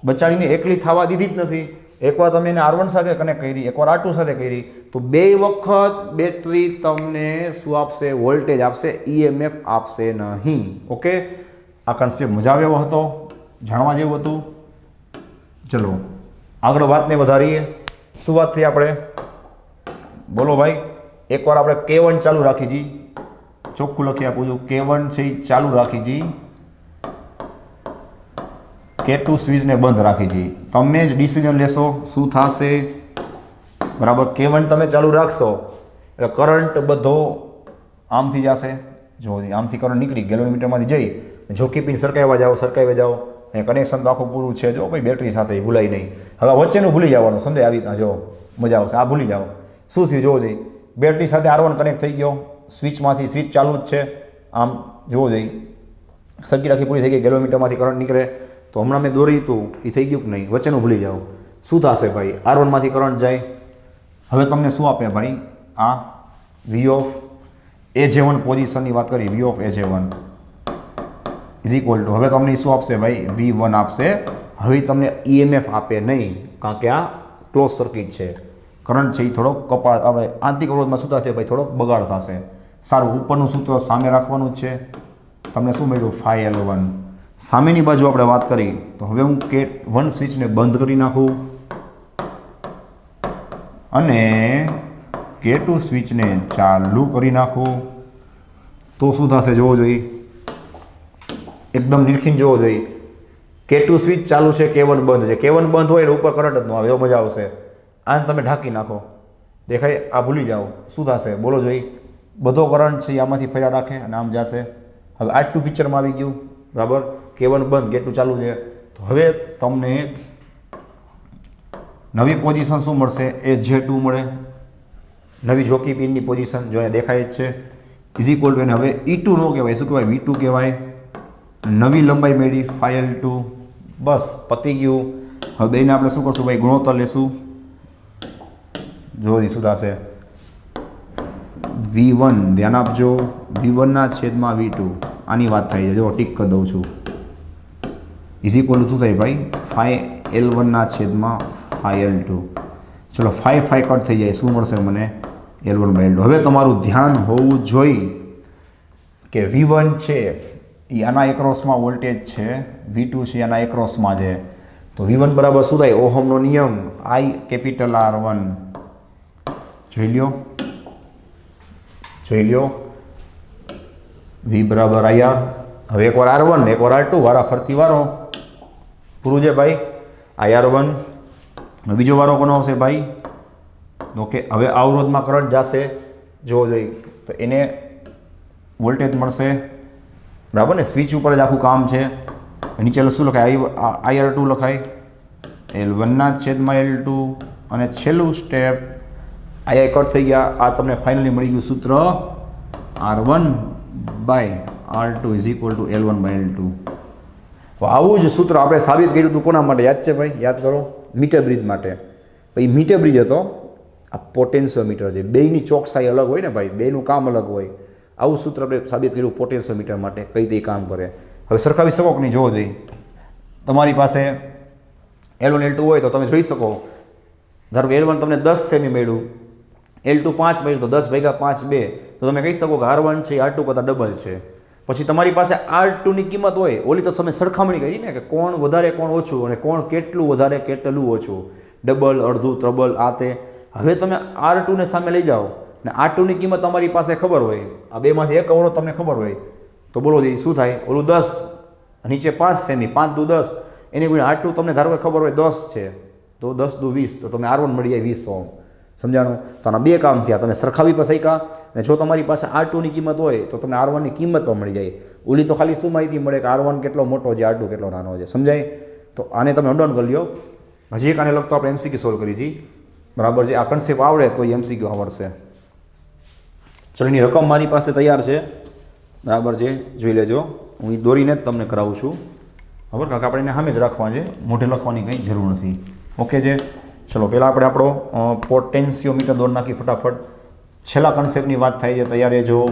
બચાડીને એકલી થવા દીધી જ નથી. એકવાર તમે એને R1 સાથે કનેક્ટ કરી, એકવાર R2 સાથે કરી, તો બે વખત બેટરી તમને શું આપશે, વોલ્ટેજ આપશે, EMF આપશે નહીં. ઓકે, આ કન્સેપ્ટ મજા આવે એવો હતો, જાણવા જેવું હતું. ચલો આગળ વાતને વધારીએ. શું વાત થઈ આપણે, બોલો ભાઈ. એકવાર આપણે K1 ચાલુ રાખી જી, ચોખ્ખું લખી આપું છું, K1 છે એ ચાલુ રાખી જી, K2 સ્વિચને બંધ રાખી જી. તમે જ ડિસિઝન લેશો શું થશે બરાબર. K1 તમે ચાલુ રાખશો એટલે કરંટ બધો આમથી જશે, જો આમથી કરંટ નીકળી ગેલોમીટરમાંથી જઈ જોકી પિન સરકાવવા જાઓ, એ કનેક્શન તો આખું પૂરું છે. જો ભાઈ બેટરી સાથે ભૂલાય નહીં. હવે વચ્ચેનું ભૂલી જવાનું, સમજાય, આવી રીતના જો મજા આવશે. આ ભૂલી જાઓ શું થયું, જોવો જોઈએ, બેટરી સાથે R1 કનેક્ટ થઈ ગયો, સ્વિચમાંથી સ્વિચ ચાલુ જ છે, આમ જોવો જોઈએ, સર્કિટ આખી પૂરી થઈ ગઈ, ગેલોમીટરમાંથી કરંટ નીકળે. તો હમણાં મેં દોરી હતું એ થઈ ગયું કે નહીં, વચ્ચેનું ભૂલી જાઓ. શું થશે ભાઈ, R1માંથી કરંટ જાય. હવે તમને શું આપે ભાઈ, આ V ઓફ AJ1 પોઝિશનની વાત કરી, V of AJ1 is equal two, હવે તમને શું આપશે ભાઈ, V1 આપશે. હવે તમને EMF આપે નહીં, કારણ કે આ ક્લોઝ સર્કિટ છે, કરંટ છે એ થોડોક આપણે આંતરિક અવરોધમાં શું થશે ભાઈ, થોડોક બગાડ થશે. સારું, ઉપરનું સૂત્ર સામે રાખવાનું જ છે. તમને શું મળ્યું? 5L1. સામેની બાજુ આપણે વાત કરી તો હવે હું કેટ 1 સ્વિચને બંધ કરી નાખું અને K2 સ્વિચને ચાલુ કરી નાખું તો શું થશે જોવો જોઈએ, એકદમ નિરખીને જોવો જોઈએ. K2 સ્વિચ ચાલુ છે, K1 બંધ છે. K1 બંધ હોય એટલે ઉપર કરંટ જ ન આવે, એવો મજા આવશે. આને તમે ઢાંકી નાખો, દેખાય? આ ભૂલી જાઓ, શું થશે બોલો જોઈએ? બધો કરંટ છે એ આમાંથી ફર્યા રાખે અને આમ જશે. હવે R2 પિક્ચરમાં આવી ગયું, બરાબર? K1 બંધ, K2 ચાલુ છે. તો હવે તમને નવી પોઝિશન શું મળશે? એ J2 મળે, નવી જોકી પિનની પોઝિશન જો અહીંયા દેખાય જ છે. ઇઝ ઇક્વલ ટુ એને હવે E2 નો કહેવાય, શું કહેવાય? V2 કહેવાય. નવી લંબાઈ મેળવી 5L2, બસ પતી ગયું. હવે બેને આપણે શું કરશું ભાઈ? ગુણોત્તર લેશું. જો શું થશે? V1, ધ્યાન આપજો, V1/V2 આની વાત થાય છે. જો ટીક કરી દઉં છું. ઇઝ ઇક્વલ ટુ શું થાય ભાઈ? 5L1/5L2. ચલો 5 કટ થઈ જાય, શું મળશે મને? L1/L2. હવે તમારું ધ્યાન હોવું જોઈએ કે V1 છે એ આના એક્રોસમાં વોલ્ટેજ છે, V2 છે આના એક્રોસમાં છે. તો V1 બરાબર શું થાય? ઓહમનો નિયમ, I R1. જોઈ લ્યો V બરાબર IR. હવે એકવાર R1 એકવાર R2, વારા ફરતી વારો પૂરું છે ભાઈ. IR1. બીજો વારો કોનો આવશે ભાઈ? ઓકે, હવે અવરોધમાં કરંટ જશે, જોવો જોઈએ તો એને વોલ્ટેજ મળશે, બરાબર ને? સ્વિચ ઉપર જ આખું કામ છે. નીચે શું લખાય? IR2 લખાય, L1/L2 અને છેલ્લું સ્ટેપ આયા કટ થઈ ગયા. આ તમને ફાઇનલી મળી ગયું સૂત્ર R1/R2 is equal to L1/L2. આવું જ સૂત્ર આપણે સાબિત કર્યું હતું કોના માટે? યાદ છે ભાઈ? યાદ કરો, મીટર બ્રિજ માટે. ભાઈ મીટર બ્રિજ હતો, આ પોટેન્શિયોમીટર છે. બેયની ચોકસાઈ અલગ હોય ને ભાઈ, બેયનું કામ અલગ હોય. આવું સૂત્ર આપણે સાબિત કર્યું પોટેન્શિયોમીટર માટે, કઈ રીતે કામ કરે. હવે સરખાવી શકો કે નહીં જોવો જોઈએ. તમારી પાસે L1 L2 હોય તો તમે જોઈ શકો. ધારો કે L1 તમને 10 સેમી મળ્યું, L2 5 મળ્યું, તો 10 × 5 2. તો તમે કહી શકો કે R1 છે R2 કરતાં ડબલ છે. પછી તમારી પાસે R2 ની કિંમત હોય, ઓલી તો તમે સરખામણી કરી ને કે કોણ વધારે કોણ ઓછું અને કોણ કેટલું વધારે કેટલું ઓછું, ડબલ અડધું ત્રબલ આ તે. હવે તમે R2 ને સામે લઈ જાઓ ને R2 ની કિંમત તમારી પાસે ખબર હોય, આ બેમાંથી એક અવરોધ તમને ખબર હોય, તો બોલો જી શું થાય? ઓલું 10, નીચે 5 સેમી, 5 દુ 10, એની ગુણ્યા R2 તમને ધારો કે ખબર હોય 10 છે, તો 10 દુ 20, તો તમે R1 મળી જાય 20 ઓહમ. સમજાણું? તો આના બે કામ થયા, તમે સરખાવી પણ શક્યા અને જો તમારી પાસે R2 ની કિંમત હોય તો તમને R1 ની કિંમત પણ મળી જાય. ઓલી તો ખાલી શું માહિતી મળે કે R1 કેટલો મોટો છે, R2 કેટલો નાનો છે. સમજાય? તો આને તમે નોટ કરી લ્યો. હજી એક આને લગતો આપણે MCQ સોલ્વ કરી હતી, બરાબર છે? આ કન્સેપ્ટ આવડે તો MCQ આવડશે. ચલો એની રકમ મારી પાસે તૈયાર છે, બરાબર છે? જોઈ લેજો. હું દોરીને જ તમને કરાવું છું, બરાબર? કારણ કે આપણે એને સામે જ રાખવા છે, મોઢે લખવાની કંઈ જરૂર નથી. ઓકે છે? ચલો પહેલાં આપણે આપણો પોટેન્શિયોમીટર દોર નાખી ફટાફટ. છેલ્લા કન્સેપ્ટની વાત થાય છે, તૈયાર રહેજો.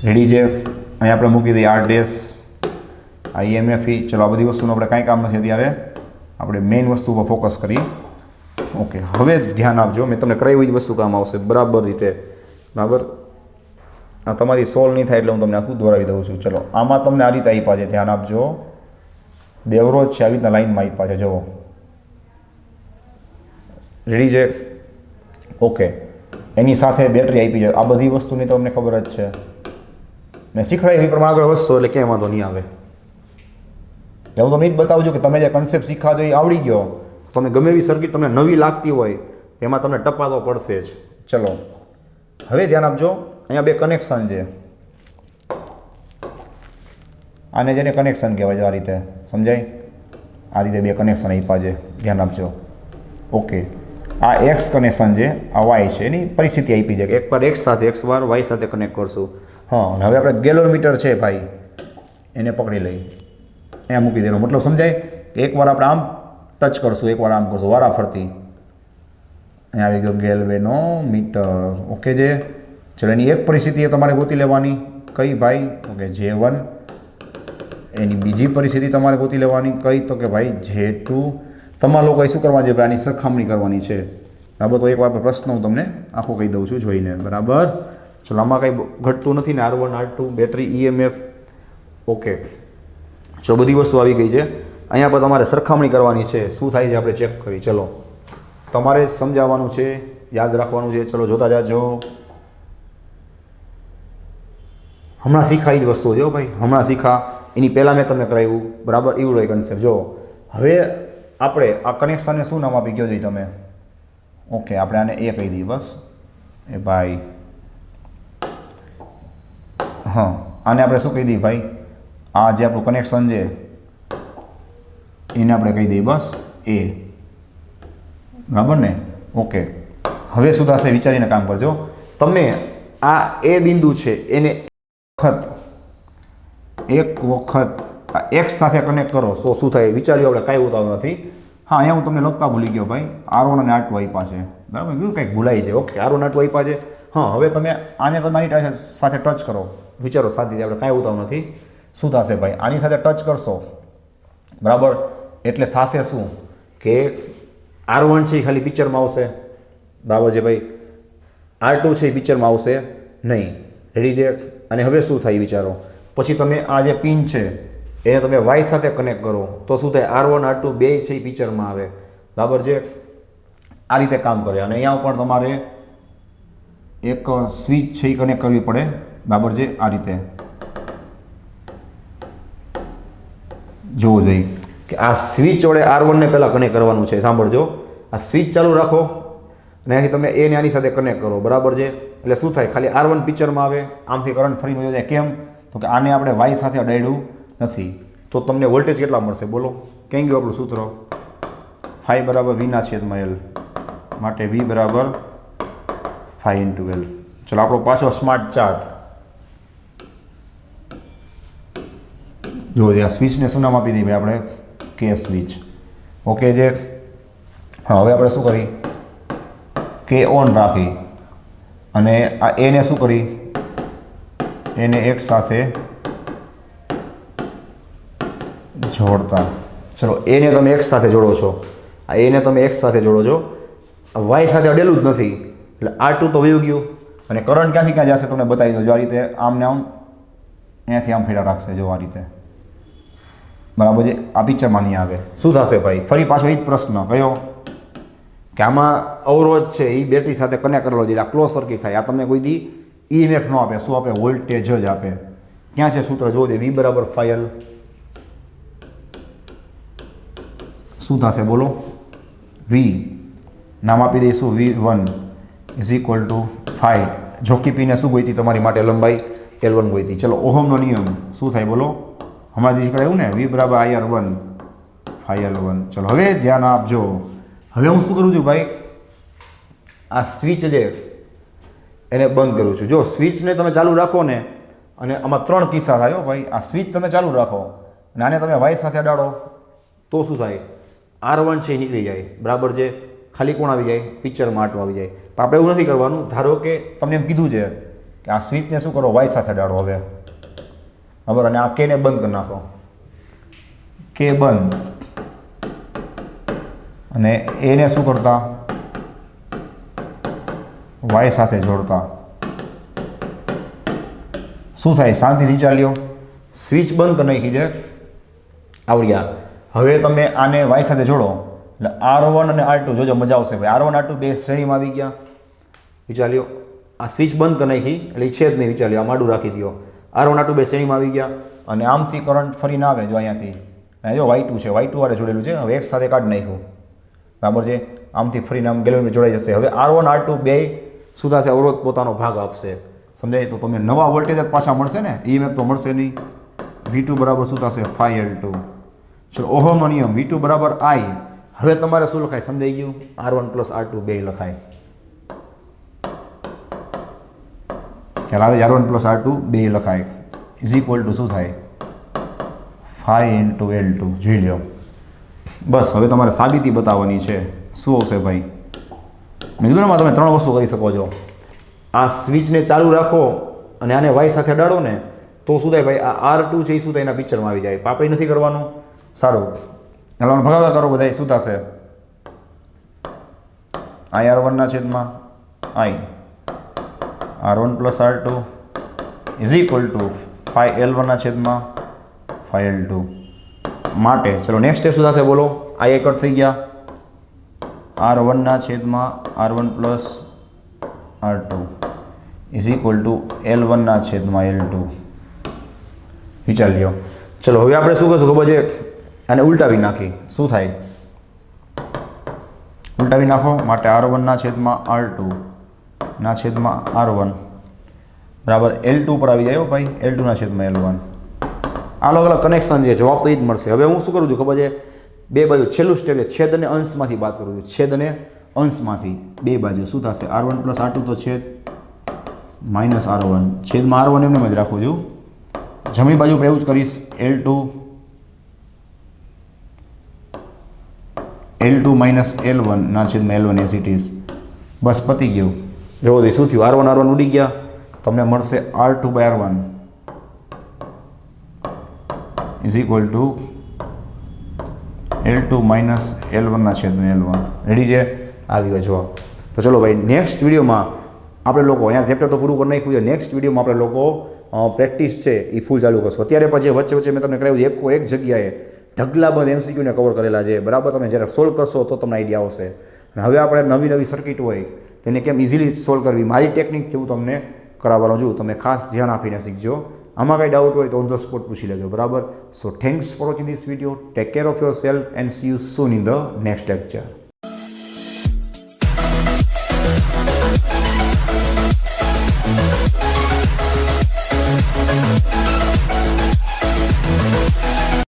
રેડી છે? અહીં આપણે મૂકી દઈએ R ડેશ, IMF. ચલો આ બધી વસ્તુનું આપણે કાંઈ કામ નથી અત્યારે, આપણે મેઇન વસ્તુ પર ફોકસ કરી. ઓકે, હવે ધ્યાન આપજો, મેં તમને કરાવી જ વસ્તુ કામ આવશે બરાબર રીતે, બરાબર? આ તમારી સોલ્વ નહીં થાય એટલે હું તમને આખું દોરાવી દઉં છું. ચલો આમાં તમને આ રીતે આપ્યા છે, ધ્યાન આપજો. દેવરોજ છે, આવી રીતના લાઈનમાં આપ્યા છે, જુઓ. રેડી છે? ઓકે, એની સાથે બેટરી આપી છે. આ બધી વસ્તુની તો અમને ખબર જ છે, મેં શીખવાડી એ પ્રમાણે આગળ વધશો એટલે ક્યાંય વાંધો નહીં આવે. એટલે હું તમને એ જ બતાવું છું કે તમે જે કન્સેપ્ટ શીખવા જોઈએ આવડી ગયો, તમે ગમે એવી સર્કિટ તમને નવી લાગતી હોય એમાં તમને ટપા તો પડશે જ. ચલો હવે ધ્યાન આપજો, અહીંયા બે કનેક્શન છે, આને જેને કનેક્શન કહેવાય છે, આ રીતે સમજાય? આ રીતે બે કનેક્શન આપ્યા છે, ધ્યાન આપજો. ઓકે, આ એક્સ કનેક્શન છે, આ વાય છે. એની પરિસ્થિતિ આપી છે કે એકવાર એક્સ સાથે એકવાર વાય સાથે કનેક્ટ કરશું. હા, અને હવે આપણે ગેલોમીટર છે ભાઈ, એને પકડી લઈ, અહીંયા મૂકી દેલો. મતલબ સમજાય? એકવાર આપણે આમ ટચ કરશું, એકવાર આમ કરશું, વારા ફરતી. અહીંયા આવી ગયો ગેલ્વેનોમીટર. ઓકે છે? ચલો એની એક પરિસ્થિતિ એ તમારે ગોતી લેવાની કઈ ભાઈ તો કે J1, એની બીજી પરિસ્થિતિ તમારે ગોતી લેવાની કઈ તો કે ભાઈ J2. તમારા લોકોએ શું કરવા છે ભાઈ આની સરખામણી કરવાની છે બરાબર. તો એક વાર પ્રશ્ન હું તમને આખો કહી દઉં છું જોઈને બરાબર. ચલો આમાં કંઈ ઘટતું નથી ને R1 R2 battery EMF okay. ચલો બધી વસ્તુ આવી ગઈ છે. અહીંયા પર તમારે સરખામણી કરવાની છે શું થાય છે આપણે ચેક કરી. ચલો તમારે સમજાવવાનું છે યાદ રાખવાનું છે. ચલો જોતા જાજો. હમણાં શીખા એ જ વસ્તુઓ જો ભાઈ હમણાં શીખા એની પહેલાં મેં તમને કરાવ્યું બરાબર. એવું હોય કન્સેપ્ટ. જો હવે આપણે આ કનેક્શનને શું નામ આપી ગયો જોઈએ તમે ઓકે. આપણે આને એ કહી દઈએ બસ એ ભાઈ. હા આને આપણે શું કહી દઈએ ભાઈ આ જે આપણું કનેક્શન છે એને આપણે કહી દઈએ બસ એ બરાબર ને ઓકે. હવે શું થશે વિચારીને કામ કરજો તમે. આ એ બિંદુ છે એને એક વખત આ એક્સ સાથે કનેક્ટ કરો સો શું થાય વિચાર્યું આપણે કાંઈ ઉતાવળ નથી. હા અહીંયા હું તમને લખતા ભૂલી ગયો ભાઈ R1 અને R2 આપ્યા છે બરાબર. કીધું કંઈક ભૂલાઈ જાય ઓકે. R1 R2 આપ્યા છે. હા હવે તમે આને તમારી સાથે ટચ કરો વિચારો સાથી આપણે કાંઈ ઉતાવળ નથી. શું થશે ભાઈ આની સાથે ટચ કરશો બરાબર એટલે થશે શું કે R1 છે એ ખાલી પિક્ચરમાં આવશે બરાબર છે ભાઈ. R2 છે એ પિક્ચરમાં આવશે નહીં રેડી છે. અને હવે શું થાય વિચારો પછી તમે આ જે પિન છે એને તમે વાય સાથે કનેક્ટ કરો તો શું થાય R1 R2 બે છે એ પિક્ચરમાં આવે બરાબર છે. આ રીતે કામ કરે. અને અહીંયા પણ તમારે એક સ્વિચ છે એ કનેક્ટ કરવી પડે બરાબર છે. આ રીતે જોવું જોઈએ કે આ સ્વિચ વડે R1 ને પહેલાં કનેક્ટ કરવાનું છે. સાંભળજો આ સ્વિચ ચાલુ રાખો અને અહીંથી તમે એને આની સાથે કનેક્ટ કરો બરાબર છે. એટલે શું થાય ખાલી R1 પિક્ચરમાં આવે આમથી કરંટ ફરી વયો જાય. કેમ તો કે આને આપણે વાય સાથે અડાડ્યું નથી. તો તમને વોલ્ટેજ કેટલા મળશે બોલો ક્યાં ગયું આપણું સૂત્ર ફાઈ બરાબર V ના છેદમાં L માટે V બરાબર ફાઈ ઇન્ટુ L. ચલો આપણો પાછો સ્માર્ટ ચાર્ટ જો આ સ્વિચને શું નામ આપી દઈએ ભાઈ આપણે કે સ્વિચ ઓકે જે. હા હવે આપણે શું કરી કે ઓન રાખી અને આ એને શું કરી એને એક સાથે જોડતા. ચલો એને તમે એક સાથે જોડો છો આ એને તમે એક સાથે જોડો છો વાય સાથે અડેલું જ નથી એટલે R2 તો વયું ગયું. અને કરંટ ક્યાંથી ક્યાં જશે તમને બતાવી દો. જો આ રીતે આમ ને આમ અહીંયાથી આમ ફેરા રાખશે જો આ રીતે બરાબર છે. આ પિક્ચરમાં નહીં આવે. શું થશે ભાઈ ફરી પાછો એ જ પ્રશ્ન કયો કે આમાં અવરોધ છે એ બેટરી સાથે કનેક્ટ કરેલો છે આ ક્લોઝ સર્કિટ થાય. આ તમને કોઈ દી EMF ન આપે શું આપે વોલ્ટેજ જ આપે. ક્યાં છે સૂત્ર જોવો દે V બરાબર ફાઈ L. શું થશે બોલો V નામ આપી દઈશું V1 is equal to phi. જોકી પીને શું ગોઈતી તમારી માટે લંબાઈ L1 ગોઈતી. ચલો ઓહમનો નિયમ શું થાય બોલો હમણાં જે શીખવાડ્યું ને V બરાબર IR1 ફાઈ L1. ચલો હવે ધ્યાન આપજો. હવે હું શું કરું છું ભાઈ આ સ્વિચ છે એને બંધ કરું છું. જો સ્વિચને તમે ચાલુ રાખો ને અને આમાં ત્રણ કિસ્સા થાય ભાઈ. આ સ્વિચ તમે ચાલુ રાખો અને આને તમે વાય સાથે અડાડો તો શું થાય R1 છે એ નીકળી જાય બરાબર છે. ખાલી કોણ આવી જાય પિક્ચરમાં આટો આવી જાય. પણ આપણે એવું નથી કરવાનું. ધારો કે તમને એમ કીધું છે કે આ સ્વિચને શું કરો વાય સાથે અડાડો હવે બરાબર. અને આ કેને બંધ કરી નાખો કે બંધ અને એને શું કરતા વાય સાથે જોડતા. શું થાય શાંતિથી ચાલ્યો સ્વિચ બંધ કરી નાખી છે આવડ્યા. હવે તમે આને વાય સાથે જોડો એટલે R1 અને R2 જોજો મજા આવશે ભાઈ. R1 R2 બે શ્રેણીમાં આવી ગયા વિચાર્યો. આ સ્વિચ બંધ કરી નાખી એટલે છે જ નહીં વિચાર્યો. આ માડું રાખી દો. R1 R2 બે શ્રેણીમાં આવી ગયા અને આમથી કરંટ ફરીને આવે જો અહીંયાથી જો Y2 છે Y2 વાળે જોડેલું છે. હવે એક સાથે કાઢી નાખ્યું બરાબર છે. આમથી ફરીને આમ ગેલેરીમાં જોડાઈ જશે. હવે R1 R2 બે શું થશે અવરોધ પોતાનો ભાગ આપશે સમજાય. તો તમને નવા વોલ્ટેજ જ પાછા મળશે ને EMF તો મળશે નહીં. V2 બરાબર શું થશે ફાઈ L2. ચલો ઓહમનો નિયમ V2 બરાબર I. હવે તમારે શું લખાય સમજાઈ ગયું R1 પ્લસ R2 બે લખાય ખ્યાલ આવે. R1 પ્લસ R2 બે લખાય ઇઝ ઇક્વલ ટુ શું થાય ફાઈ ઇન્ટુ L2. જોઈ લો બસ. હવે તમારે સાબિતી બતાવવાની છે. શું આવશે ભાઈ મેં કીધું ને તમે ત્રણ વસ્તુ કરી શકો છો. આ સ્વિચને ચાલુ રાખો અને આને વાય સાથે અડાડો ને તો શું થાય ભાઈ, આ R2 છે એ શું થાય એના પિક્ચરમાં આવી જાય. પાપડી નથી કરવાનું. સારું, હાલો ભગાવતા કરો બધા. શું થશે? IR1 ના છેદમાં I R1 plus R2 is equal to phi L1 ના છેદમાં ફાઈ L2 માટે. ચલો નેક્સ્ટ સ્ટેપ શું થશે બોલો? આ એ કટ થઈ ગયા. R1 ના છેદમાં R1 plus R2 is equal two L1 ના છેદમાં L2. વિચાર લ્યો. ચલો હવે આપણે શું કરશું ખબર છે? આને ઉલટાવી નાખી. શું થાય? ઉલટાવી નાખો. માટે R1 ના છેદમાં R2 ના છેદમાં R1 બરાબર L2 પર આવી જાય ભાઈ. L2 ના છેદમાં L1. અલગ અલગ કનેક્શન છે, જવાબ તો એ જ મળશે. હવે હું શું કરું છું ખબર છે? બે બાજુ છેલ્લું સ્ટેપ છે, છેદ અને અંશમાંથી બાદ કરું છું. છેદ અને અંશમાંથી બે બાજુ શું થશે? R1 પ્લસ R2 તો છેદ માઇનસ R1 છેદમાં R1 એમને જ રાખું છું. જમણી બાજુ પર એવું જ કરીશ. L2 માઇનસ L1 ના છેદમાં L1 એઝ ઇટ ઇઝ. બસ પતી ગયું. જોવો તો શું થયું? R1 ઉડી ગયા. તમને મળશે R2 by R1 is equal to L2 minus L1 ના છેદમાં L1. રેડી છે? આવી ગયો જવાબ. તો ચલો ભાઈ, નેક્સ્ટ વિડીયોમાં આપણે લોકો અહીંયા ચેપ્ટર તો પૂરું કરી નાખ્યું છે. નેક્સ્ટ વિડીયોમાં આપણે લોકો પ્રેક્ટિસ છે એ ફૂલ ચાલુ કરશું. અત્યારે પછી વચ્ચે વચ્ચે મેં તમને કરાવ્યું એક જગ્યાએ ઢગલાબંધ MCQને કવર કરેલા છે. બરાબર, તમે જ્યારે સોલ્વ કરશો તો તમને આઈડિયા આવશે. અને હવે આપણે નવી સર્કિટ હોય તેને કેમ ઇઝીલી સોલ્વ કરવી, મારી ટેકનિકથી હું તમને કરાવવાનો છું. તમે ખાસ ધ્યાન આપીને શીખજો. આમાં કંઈ ડાઉટ હોય તો ઓન ધ સ્પોટ પૂછી લેજો. બરાબર. સો thanks for watching this video. Take care of your self and C you soon in the next lecture.